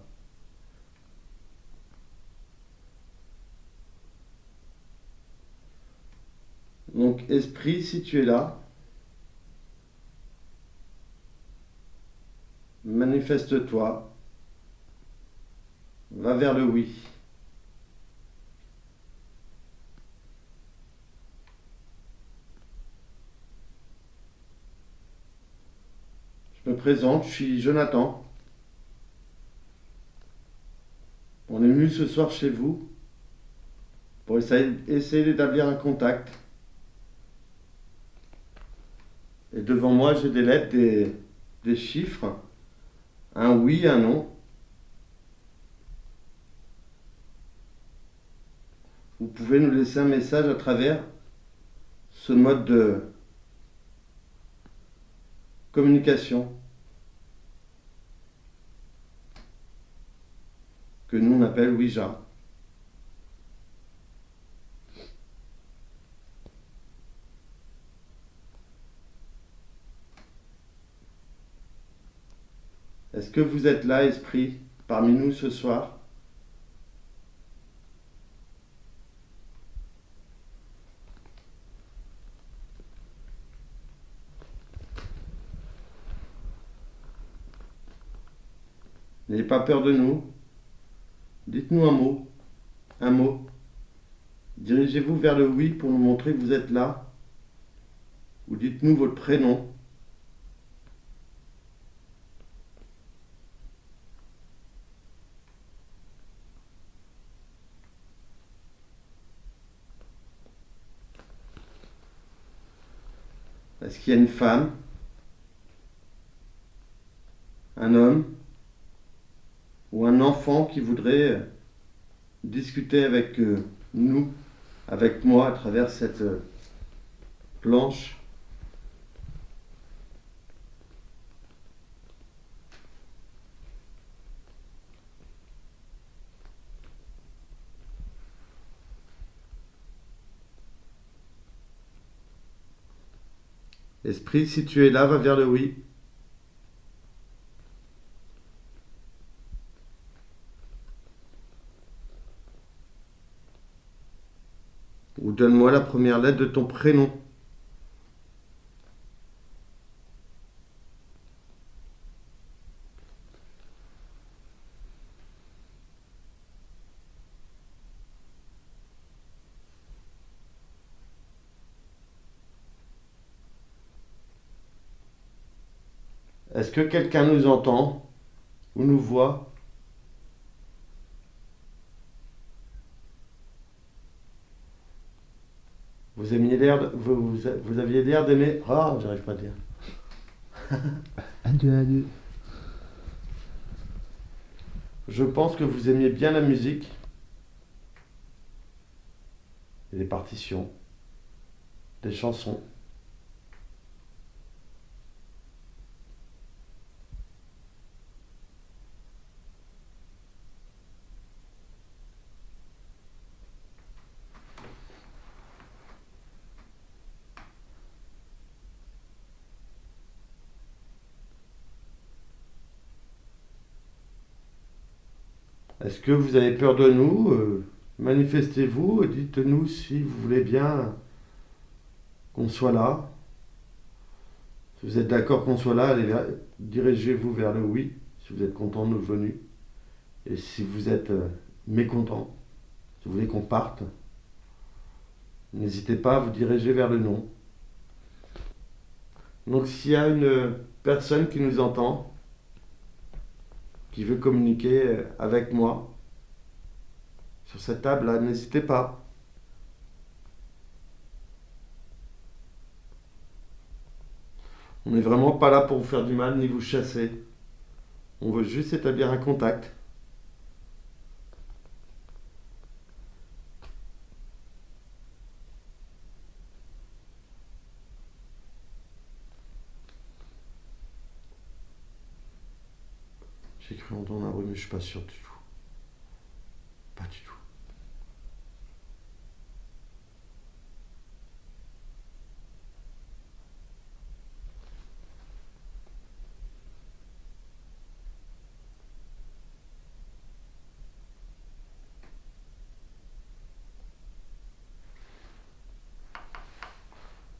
Donc esprit, si tu es là, manifeste-toi, va vers le oui. Je me présente, je suis Jonathan. On est venu ce soir chez vous pour essayer d'établir un contact Et devant moi, j'ai des lettres, des chiffres, un oui, un non. Vous pouvez nous laisser un message à travers ce mode de communication que nous on appelle Ouija. Est-ce que vous êtes là, esprit, parmi nous ce soir? N'ayez pas peur de nous. Dites-nous un mot. Un mot. Dirigez-vous vers le oui pour nous montrer que vous êtes là. Ou dites-nous votre prénom. Est-ce qu'il y a une femme? Un homme? Ou un enfant qui voudrait discuter avec nous, avec moi, à travers cette planche? Esprit, si tu es là, va vers le oui. Ou donne-moi la première lettre de ton prénom. Est-ce que quelqu'un nous entend ou nous voit? Vous aviez l'air d'aimer. Ah, j'arrive pas à dire. Adieu, adieu. Je pense que vous aimiez bien la musique et les partitions, des chansons. Est-ce que vous avez peur de nous? Manifestez-vous et dites-nous si vous voulez bien qu'on soit là. Si vous êtes d'accord qu'on soit là, dirigez-vous vers le oui, si vous êtes content de notre venue. Et si vous êtes mécontent, si vous voulez qu'on parte, n'hésitez pas à vous diriger vers le non. Donc s'il y a une personne qui nous entend, qui veut communiquer avec moi sur cette table-là, n'hésitez pas. On n'est vraiment pas là pour vous faire du mal ni vous chasser. On veut juste établir un contact. J'ai cru entendre un bruit, mais je suis pas sûr du tout. Pas du tout.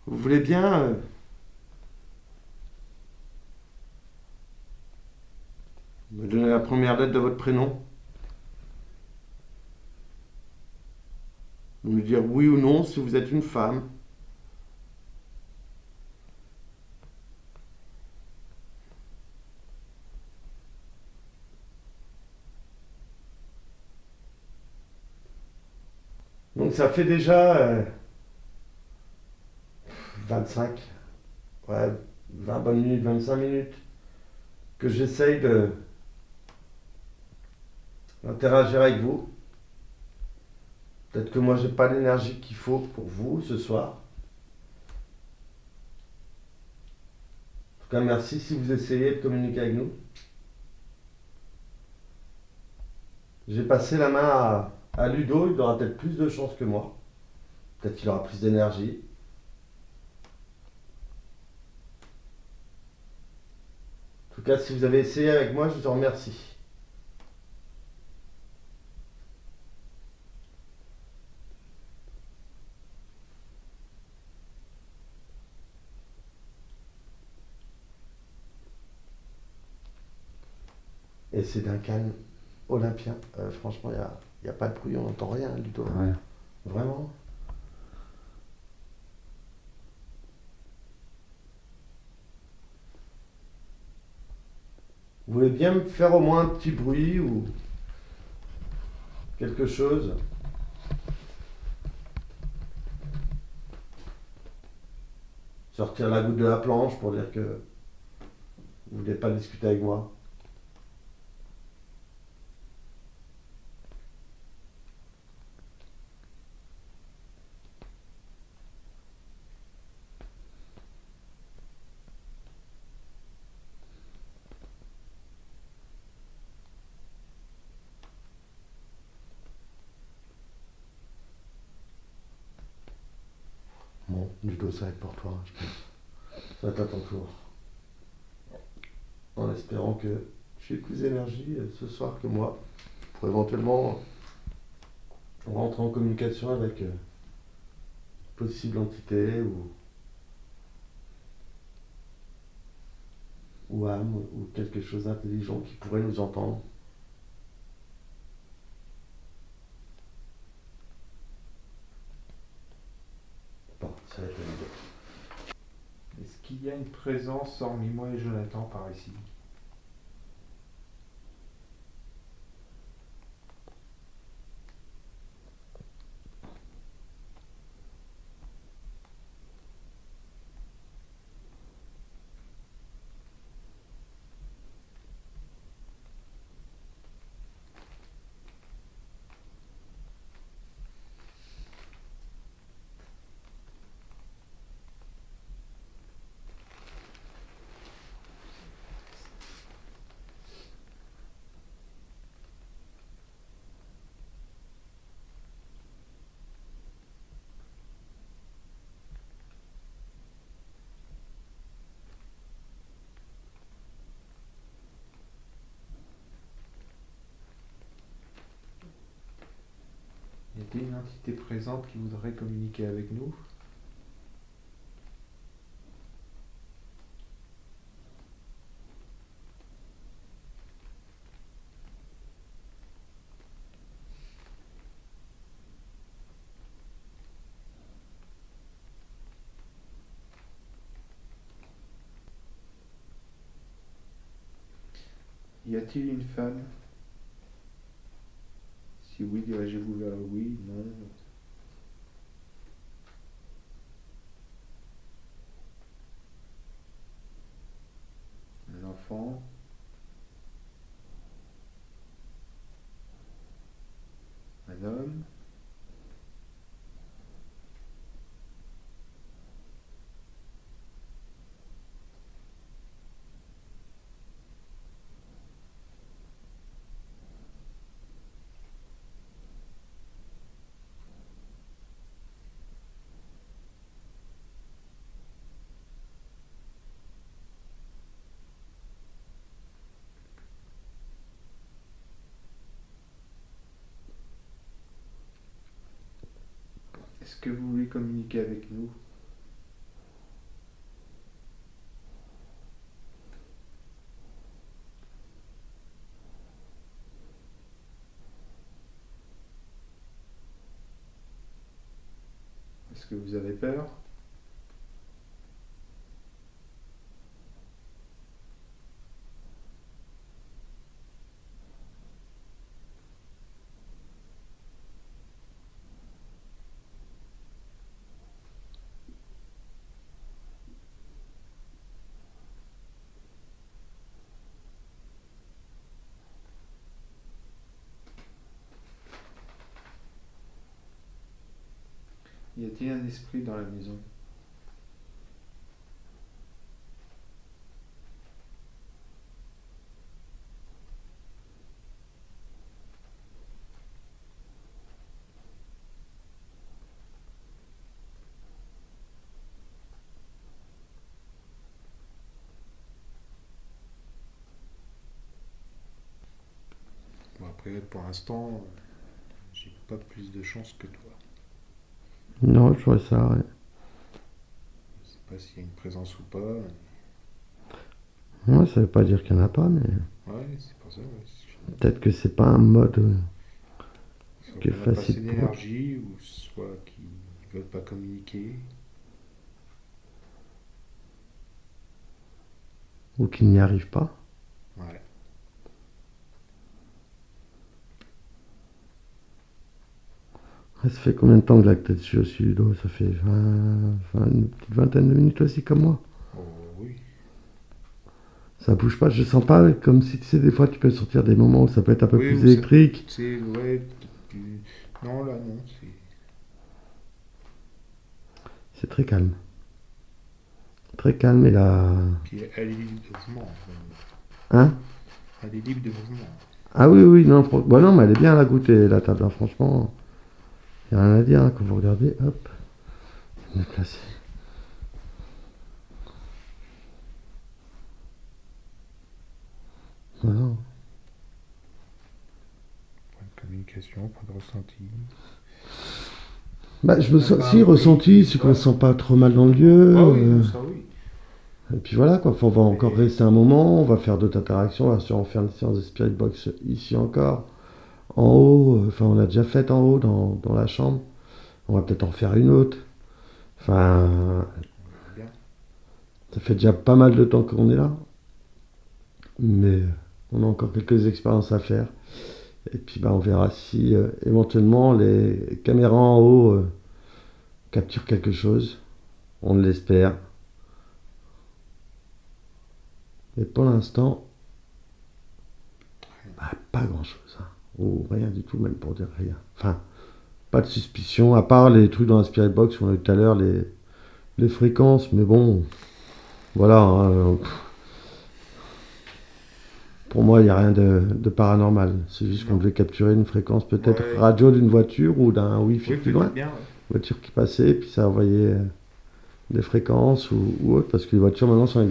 Vous voulez bien me donner la première lettre de votre prénom? Nous dire oui ou non si vous êtes une femme. Donc ça fait déjà 25. ouais, 20 bonnes minutes, 25 minutes, que j'essaye d'interagir avec vous. Peut-être que moi j'ai pas l'énergie qu'il faut pour vous ce soir. En tout cas, merci si vous essayez de communiquer avec nous. J'ai passé la main à Ludo, il aura peut-être plus de chance que moi. Peut-être qu'il aura plus d'énergie. En tout cas, si vous avez essayé avec moi, je vous en remercie. Et c'est d'un calme olympien. Franchement, il n'y a pas de bruit, on n'entend rien, Ludo. Ouais. Vraiment. Vous voulez bien me faire au moins un petit bruit ou quelque chose? Sortir la goutte de la planche pour dire que vous voulez pas discuter avec moi. Bon, Ludo, ça va être pour toi, je pense. Ça va être à ton tour. En espérant que tu aies plus d'énergie ce soir que moi, pour éventuellement rentrer en communication avec possible entité ou âme ou quelque chose d'intelligent qui pourrait nous entendre. Bon, ça va être Ludo. Est-ce qu'il y a une présence hormis moi et Jonathan par ici? Y a-t-il une entité présente qui voudrait communiquer avec nous? Y a-t-il une femme? Si oui, dirigez-vous vers le oui, non. Un enfant? Un homme? Est-ce que vous voulez communiquer avec nous? Est-ce que vous avez peur? Y a-t-il un esprit dans la maison? Bon, après, pour l'instant, j'ai pas plus de chance que toi. Non, je vois ça, ouais. Je sais pas s'il y a une présence ou pas. Ouais, ça veut pas dire qu'il n'y en a pas, mais Ouais, c'est pour ça. Ouais. peut-être que c'est pas un mode qui est Soit qu'on a pas assez facile pour eux. d'énergie, ou soit qu'ils veulent pas communiquer. Ou qu'il n'y arrive pas. Ouais. Ça fait combien de temps que là que t'es dessus aussi, Ludo? Ça fait une petite vingtaine de minutes aussi, comme moi. Oh oui. Ça bouge pas, je sens pas comme si, tu sais, des fois tu peux sortir des moments où ça peut être un peu Oui, plus ou électrique. c'est ouais. Non, là, non. C'est très calme. Très calme et là. Puis elle est libre de mouvement. Hein? Elle est libre de mouvement. Ah oui, oui, non, bon, non, mais elle est bien à la goûter, la table, hein, franchement. Y a rien à dire, hein, quand vous regardez, hop. Je vais me placer. Voilà. Point de communication, point de ressenti. Bah, je me sens, si, ressenti, c'est qu'on se sent pas trop mal dans le lieu. Ah oui, ça oui. Et puis voilà, quoi. Enfin, on va encore rester un moment, on va faire d'autres interactions, on va sûrement faire une séance de Spirit Box ici encore. En haut, enfin, on l'a déjà fait en haut dans la chambre. On va peut-être en faire une autre. Enfin, ça fait déjà pas mal de temps qu'on est là. Mais on a encore quelques expériences à faire. Et puis bah, on verra si éventuellement les caméras en haut capturent quelque chose. On l'espère. Et pour l'instant, bah, pas grand-chose. Hein. Ou rien du tout, même pour dire rien. Enfin, pas de suspicion, à part les trucs dans la Spirit Box qu'on a eu tout à l'heure, les fréquences. Mais bon, voilà. Hein, pour moi, il n'y a rien de paranormal. C'est juste qu'on devait capturer une fréquence peut-être radio d'une voiture ou d'un Wi-Fi plus loin. Bien, Voiture qui passait, puis ça envoyait des fréquences ou autre, parce que les voitures maintenant sont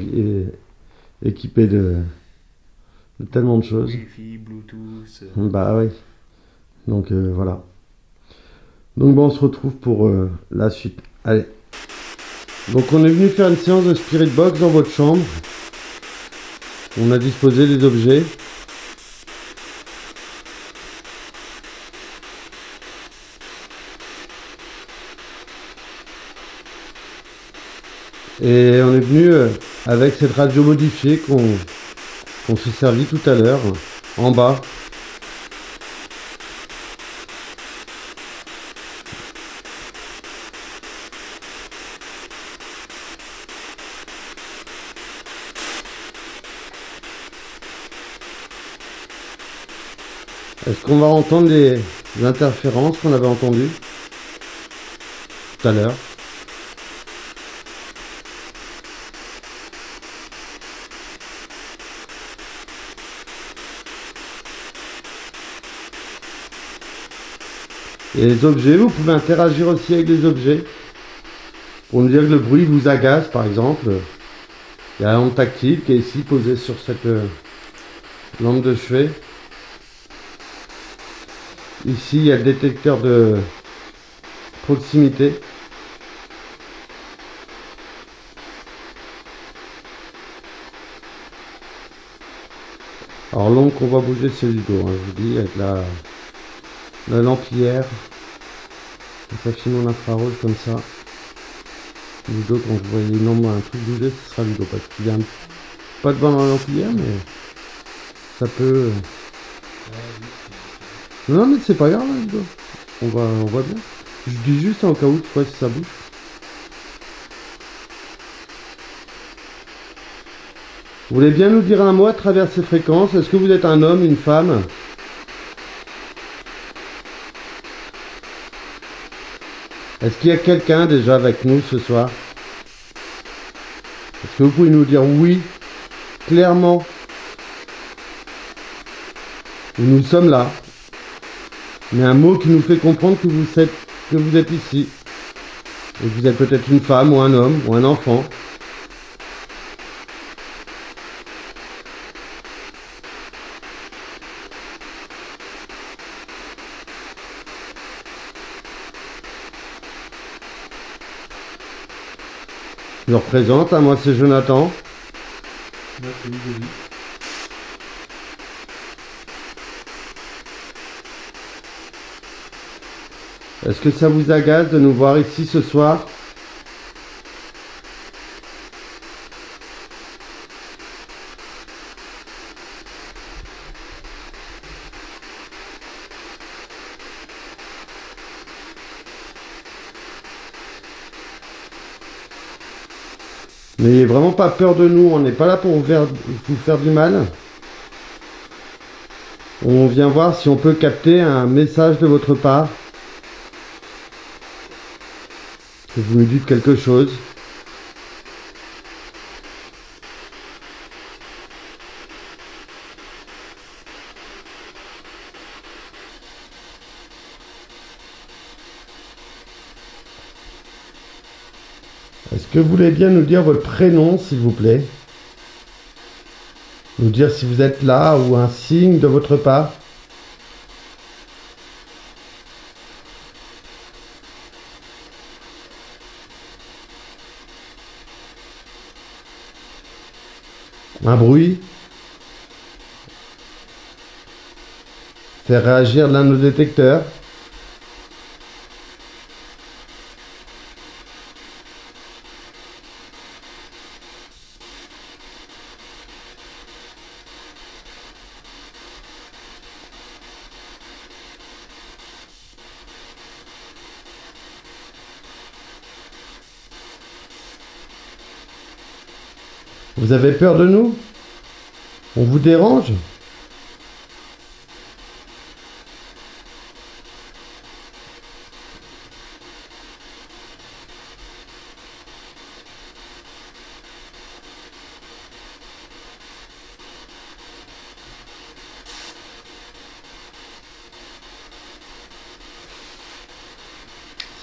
équipées de tellement de choses. Wi-Fi, Bluetooth. Bah oui. Donc voilà. Donc bon, on se retrouve pour la suite. Allez. Donc on est venu faire une séance de Spirit Box dans votre chambre. On a disposé les objets. Et on est venu avec cette radio modifiée qu'on s'est servi tout à l'heure, en bas. Est-ce qu'on va entendre les interférences qu'on avait entendues tout à l'heure? Et les objets, vous pouvez interagir aussi avec les objets. Pour nous dire que le bruit vous agace, par exemple. Il y a la lampe tactile qui est ici posée sur cette lampe de chevet. Ici, il y a le détecteur de proximité. Alors l'ombre qu'on va bouger, c'est Ludo, hein, je vous dis, avec la lampilière. Ça filme en infrarouge comme ça. Ludo, quand vous voyez une ombre, un truc bouger, ce sera Ludo, parce qu'il y a pas de vent dans la lampilière, mais ça peut... Non, mais c'est pas grave, hein, Ludo. On voit bien. Je dis juste en cas où, tu vois, si ça bouge. Vous voulez bien nous dire un mot à travers ces fréquences? Est-ce que vous êtes un homme, une femme? Est-ce qu'il y a quelqu'un déjà avec nous ce soir? Est-ce que vous pouvez nous dire oui, clairement? Nous sommes là. Mais un mot qui nous fait comprendre que vous êtes ici. Et que vous êtes peut-être une femme ou un homme ou un enfant. Je me représente, moi c'est Jonathan. Moi c'est Hugo. Est-ce que ça vous agace de nous voir ici ce soir? N'ayez vraiment pas peur de nous, on n'est pas là pour vous faire du mal. On vient voir si on peut capter un message de votre part. Que vous nous dites quelque chose. Est-ce que vous voulez bien nous dire votre prénom, s'il vous plaît? Nous dire si vous êtes là ou un signe de votre part? Un bruit? Faire réagir l'un de nos détecteurs? Vous avez peur de nous? On vous dérange?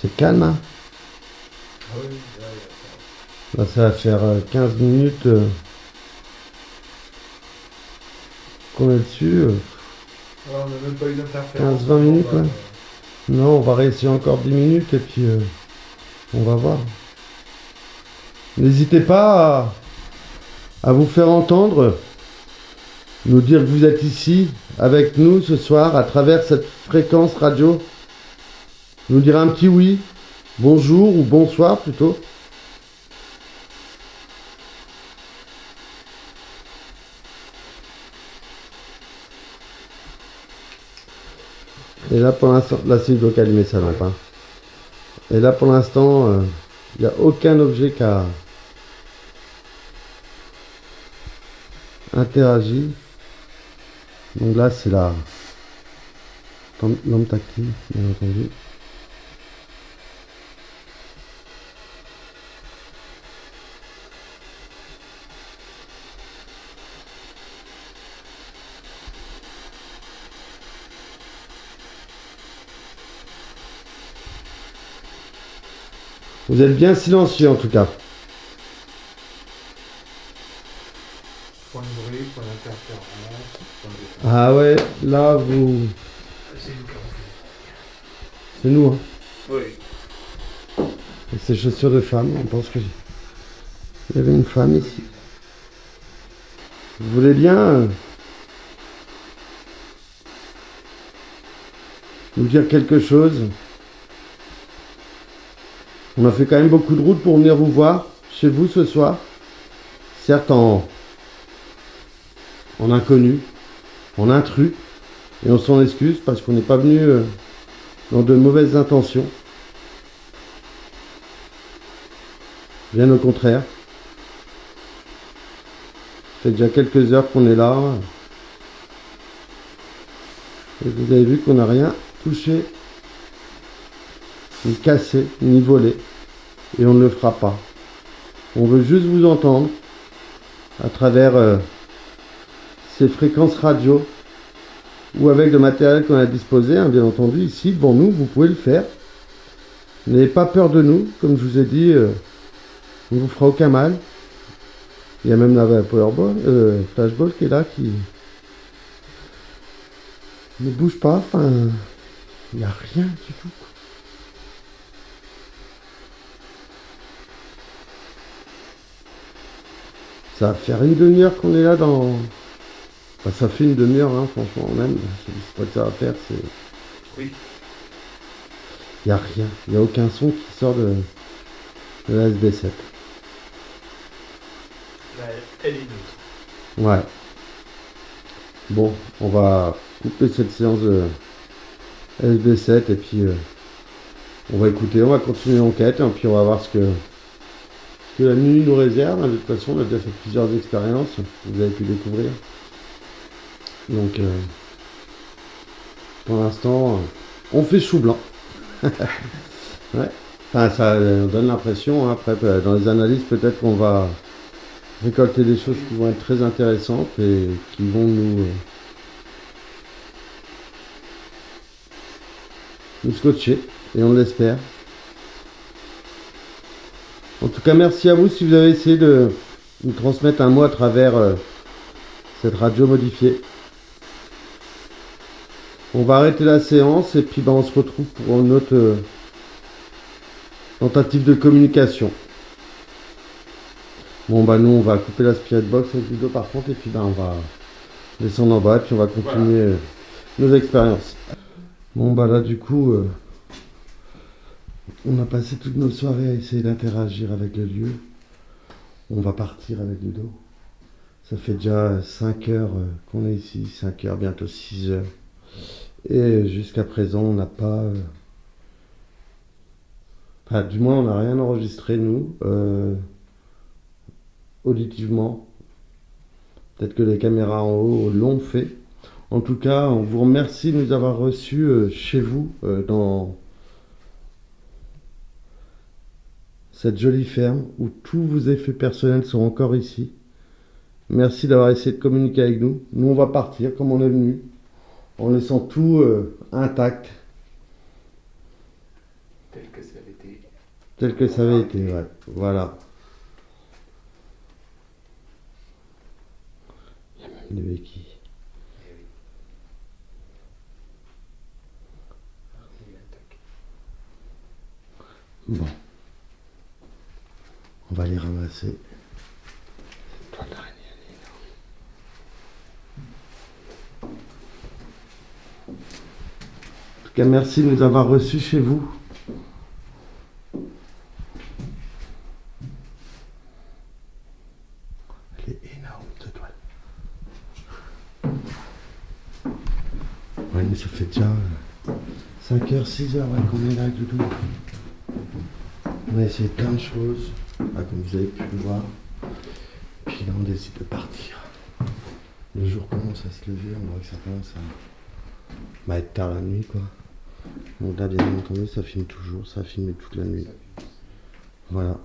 C'est calme, hein? Ah oui, là, ça va faire 15 minutes qu'on est dessus. on n'a même pas eu d'interférence. 15-20 minutes, ouais. Non, on va réessayer encore 10 minutes et puis on va voir. N'hésitez pas à vous faire entendre, nous dire que vous êtes ici avec nous ce soir à travers cette fréquence radio. Nous dire un petit oui, bonjour ou bonsoir plutôt. Et là pour l'instant, là c'est doit allumer sa lampe. Hein. Et là pour l'instant, il n'y a aucun objet qui a interagi. Donc là c'est la lampe tactile, bien entendu. Vous êtes bien silencieux en tout cas. Point de bruit, point d'interférence. Ah ouais, là vous... C'est nous, hein. Oui. Et ces chaussures de femme, on pense que... Il y avait une femme ici. Vous voulez bien nous dire quelque chose? On a fait quand même beaucoup de route pour venir vous voir chez vous ce soir. Certes en inconnu, en intrus. Et on s'en excuse parce qu'on n'est pas venu dans de mauvaises intentions. Bien au contraire. Ça fait déjà quelques heures qu'on est là. Et vous avez vu qu'on n'a rien touché. ni casser, ni voler. Et on ne le fera pas. On veut juste vous entendre à travers ces fréquences radio ou avec le matériel qu'on a disposé, hein, bien entendu, ici devant nous, vous pouvez le faire. N'ayez pas peur de nous, comme je vous ai dit, on ne vous fera aucun mal. Il y a même la Powerball, Flashball qui est là, qui ne bouge pas, enfin, il n'y a rien du tout. Ça va faire une demi-heure qu'on est là dans... Enfin, ça fait une demi-heure, hein, franchement, même. C'est pas que ça va faire, c'est... Oui. Il n'y a rien. Il n'y a aucun son qui sort de la SB7. Elle est neutre. Ouais. Bon, on va couper cette séance de SB7 et puis on va écouter, on va continuer l'enquête et puis on va voir ce que la nuit nous réserve. De toute façon, on a déjà fait plusieurs expériences, vous avez pu découvrir. Donc, pour l'instant, on fait chou blanc. Ouais. Enfin, ça donne l'impression, hein, après, dans les analyses, peut-être qu'on va récolter des choses qui vont être très intéressantes et qui vont nous scotcher, et on l'espère. En tout cas, merci à vous si vous avez essayé de nous transmettre un mot à travers cette radio modifiée. On va arrêter la séance et puis on se retrouve pour une autre tentative de communication. Bon bah nous on va couper la spirit box avec Ludo par contre et puis on va descendre en bas et puis on va continuer nos expériences. Bon bah là du coup on a passé toutes nos soirées à essayer d'interagir avec le lieu. On va partir avec Ludo. Ça fait déjà 5 heures qu'on est ici, 5 heures, bientôt 6 heures. Et jusqu'à présent on n'a pas... Enfin, du moins on n'a rien enregistré nous. Auditivement. Peut-être que les caméras en haut l'ont fait. En tout cas, on vous remercie de nous avoir reçus chez vous, dans cette jolie ferme où tous vos effets personnels sont encore ici. Merci d'avoir essayé de communiquer avec nous. Nous, on va partir comme on est venu, en laissant tout intact. Tel que ça avait été. Tel que ça avait été, ouais. Voilà. Il y a même des béquilles. Bon. On va les ramasser. Cette toile d'araignée, elle est énorme. En tout cas, merci de nous avoir reçus chez vous. Elle est énorme, cette toile. Ouais, mais ça fait déjà 5 heures, 6 heures ouais, qu'on est là avec Doudou. On a essayé plein de choses, là, comme vous avez pu le voir. Puis là, on décide de partir. Le jour commence à se lever, on voit que ça commence à être tard la nuit, quoi. Donc là, bien entendu, ça filme toujours, ça a filmé toute la nuit. Voilà.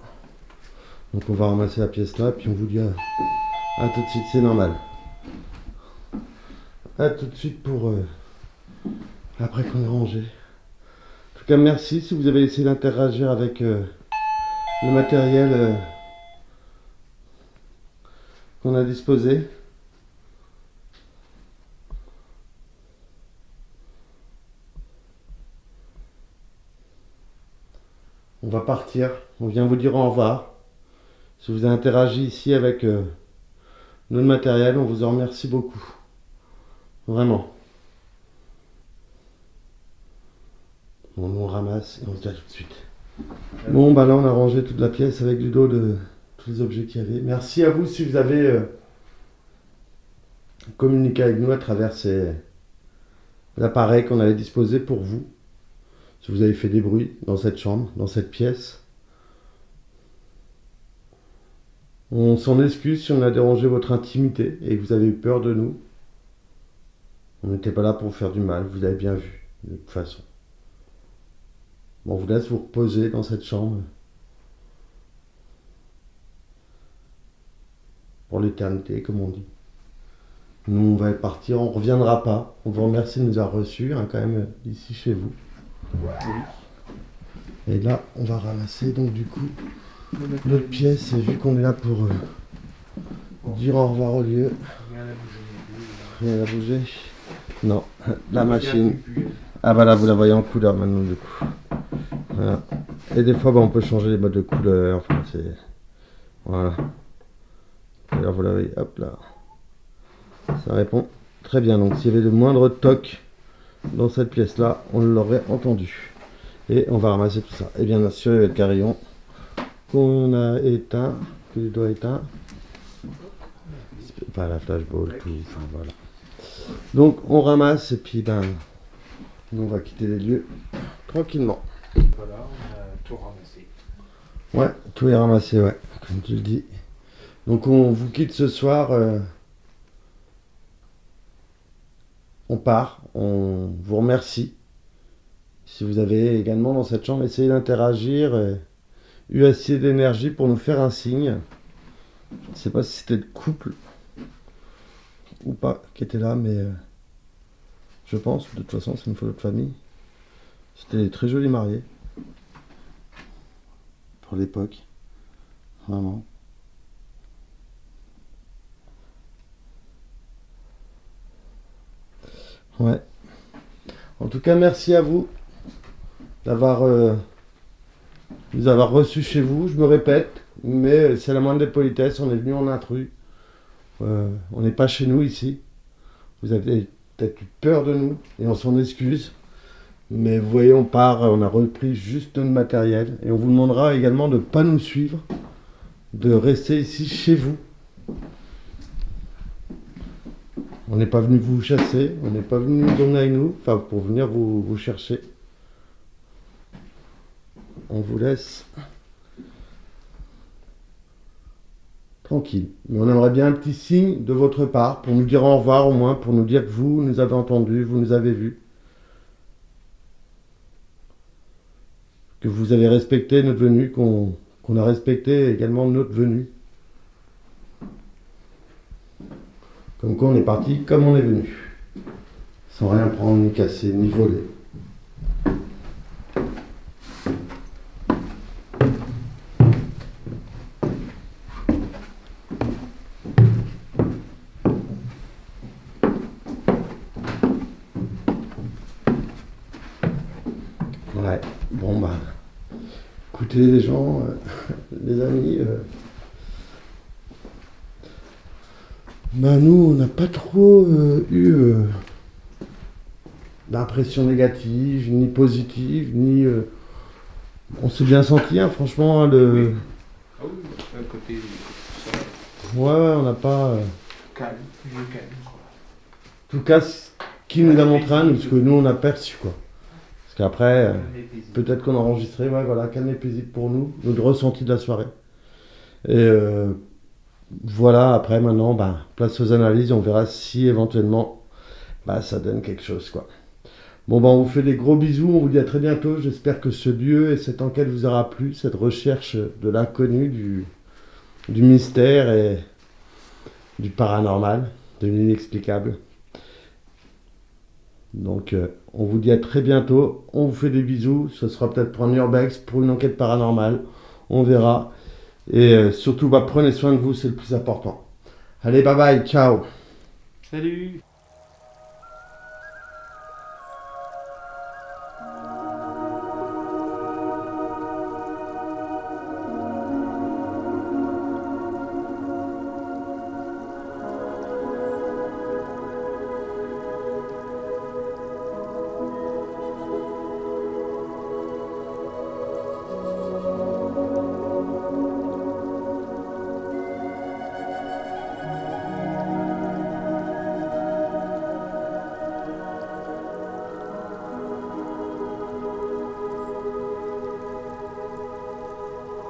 Donc on va ramasser la pièce là, puis on vous dit à tout de suite, c'est normal. À tout de suite pour après qu'on ait rangé. En tout cas, merci si vous avez essayé d'interagir avec le matériel qu'on a disposé. On va partir, on vient vous dire au revoir. Si vous avez interagi ici avec notre matériel, on vous en remercie beaucoup. Vraiment. Bon, nous on ramasse et on se dit à tout de suite. Bon, bah là on a rangé toute la pièce avec Ludo de tous les objets qu'il y avait. Merci à vous si vous avez communiqué avec nous à travers ces appareils qu'on avait disposés pour vous. Si vous avez fait des bruits dans cette chambre, dans cette pièce. On s'en excuse si on a dérangé votre intimité et que vous avez eu peur de nous. On n'était pas là pour vous faire du mal, vous avez bien vu, de toute façon. Bon, on vous laisse vous reposer dans cette chambre. Pour l'éternité, comme on dit. Nous, on va partir, on ne reviendra pas. On vous remercie de nous avoir reçus, hein, quand même, ici chez vous. Et là, on va ramasser, donc du coup, notre pièce. Et vu qu'on est là pour dire au revoir au lieu. Rien à bouger. Non, la machine. Ah bah là, vous la voyez en couleur maintenant, du coup. Voilà. Et des fois, bah, on peut changer les modes de couleur. Enfin, c'est... Voilà. Et là, vous la voyez, hop là. Ça répond très bien. Donc, s'il y avait le moindre toc dans cette pièce-là, on l'aurait entendu. Et on va ramasser tout ça. Et bien sûr, il y a le carillon qu'on a éteint, que je dois éteindre. Enfin, la flashball, tout. Enfin, voilà. Donc, on ramasse et puis, ben, nous, on va quitter les lieux tranquillement. Voilà, on a tout ramassé. Ouais, tout est ramassé, ouais, comme tu le dis. Donc, on vous quitte ce soir. On part, on vous remercie. Si vous avez également dans cette chambre essayé d'interagir, eu assez d'énergie pour nous faire un signe. Je ne sais pas si c'était le couple ou pas qui était là, mais je pense, de toute façon c'est une photo de famille. C'était des très jolis mariés. Pour l'époque. Vraiment. Ouais. En tout cas, merci à vous d'avoir nous avoir reçus chez vous. Je me répète, mais c'est la moindre des politesses. On est venu en intrus. On n'est pas chez nous ici. Vous avez peut-être eu peur de nous et on s'en excuse. Mais vous voyez, on part, on a repris juste notre matériel et on vous demandera également de ne pas nous suivre, de rester ici chez vous. On n'est pas venu vous chasser, on n'est pas venu nous emmener avec nous, enfin pour venir vous chercher. On vous laisse tranquille. Mais on aimerait bien un petit signe de votre part pour nous dire au revoir au moins, pour nous dire que vous nous avez entendus, vous nous avez vus. Que vous avez respecté notre venue, qu'on a respecté également notre venue. Comme quoi on est parti comme on est venu. Sans rien prendre, ni casser, ni voler. Ouais, bon bah, écoutez les gens, les amis, bah nous on n'a pas trop eu d'impression négative, ni positive, ni... on s'est bien senti, hein, franchement, le... Oui. Ah oui, un côté... Ouais, on n'a pas... Calme, plus calme, quoi. En tout cas, ce qui nous a montré à nous, ce que nous on a perçu, quoi. Parce qu'après, peut-être qu'on a enregistré, ouais, voilà, calme et paisible pour nous, notre ressenti de la soirée. Et voilà, après, maintenant, bah, place aux analyses, on verra si éventuellement, bah, ça donne quelque chose, quoi. Bon, bah, on vous fait des gros bisous, on vous dit à très bientôt. J'espère que ce lieu et cette enquête vous aura plu, cette recherche de l'inconnu, du mystère et du paranormal, de l'inexplicable. Donc, on vous dit à très bientôt. On vous fait des bisous. Ce sera peut-être pour un urbex, pour une enquête paranormale. On verra. Et surtout, bah, prenez soin de vous, c'est le plus important. Allez, bye bye, ciao. Salut.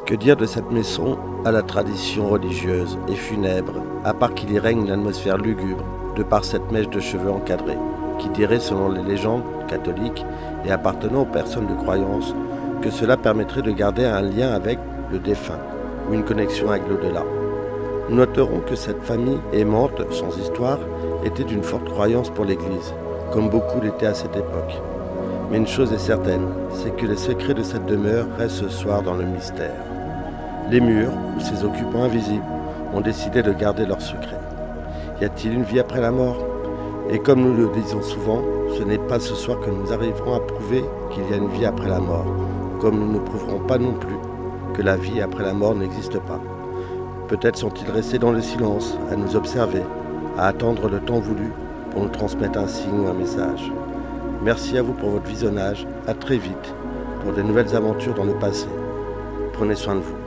Que dire de cette maison à la tradition religieuse et funèbre, à part qu'il y règne une atmosphère lugubre, de par cette mèche de cheveux encadrée, qui dirait, selon les légendes catholiques et appartenant aux personnes de croyance, que cela permettrait de garder un lien avec le défunt ou une connexion avec l'au-delà. Nous noterons que cette famille aimante, sans histoire, était d'une forte croyance pour l'Église, comme beaucoup l'étaient à cette époque. Mais une chose est certaine, c'est que les secrets de cette demeure restent ce soir dans le mystère. Les murs, ou ses occupants invisibles, ont décidé de garder leurs secrets. Y a-t-il une vie après la mort? Et comme nous le disons souvent, ce n'est pas ce soir que nous arriverons à prouver qu'il y a une vie après la mort, comme nous ne prouverons pas non plus que la vie après la mort n'existe pas. Peut-être sont-ils restés dans le silence, à nous observer, à attendre le temps voulu pour nous transmettre un signe ou un message. Merci à vous pour votre visionnage, à très vite pour de nouvelles aventures dans le passé. Prenez soin de vous.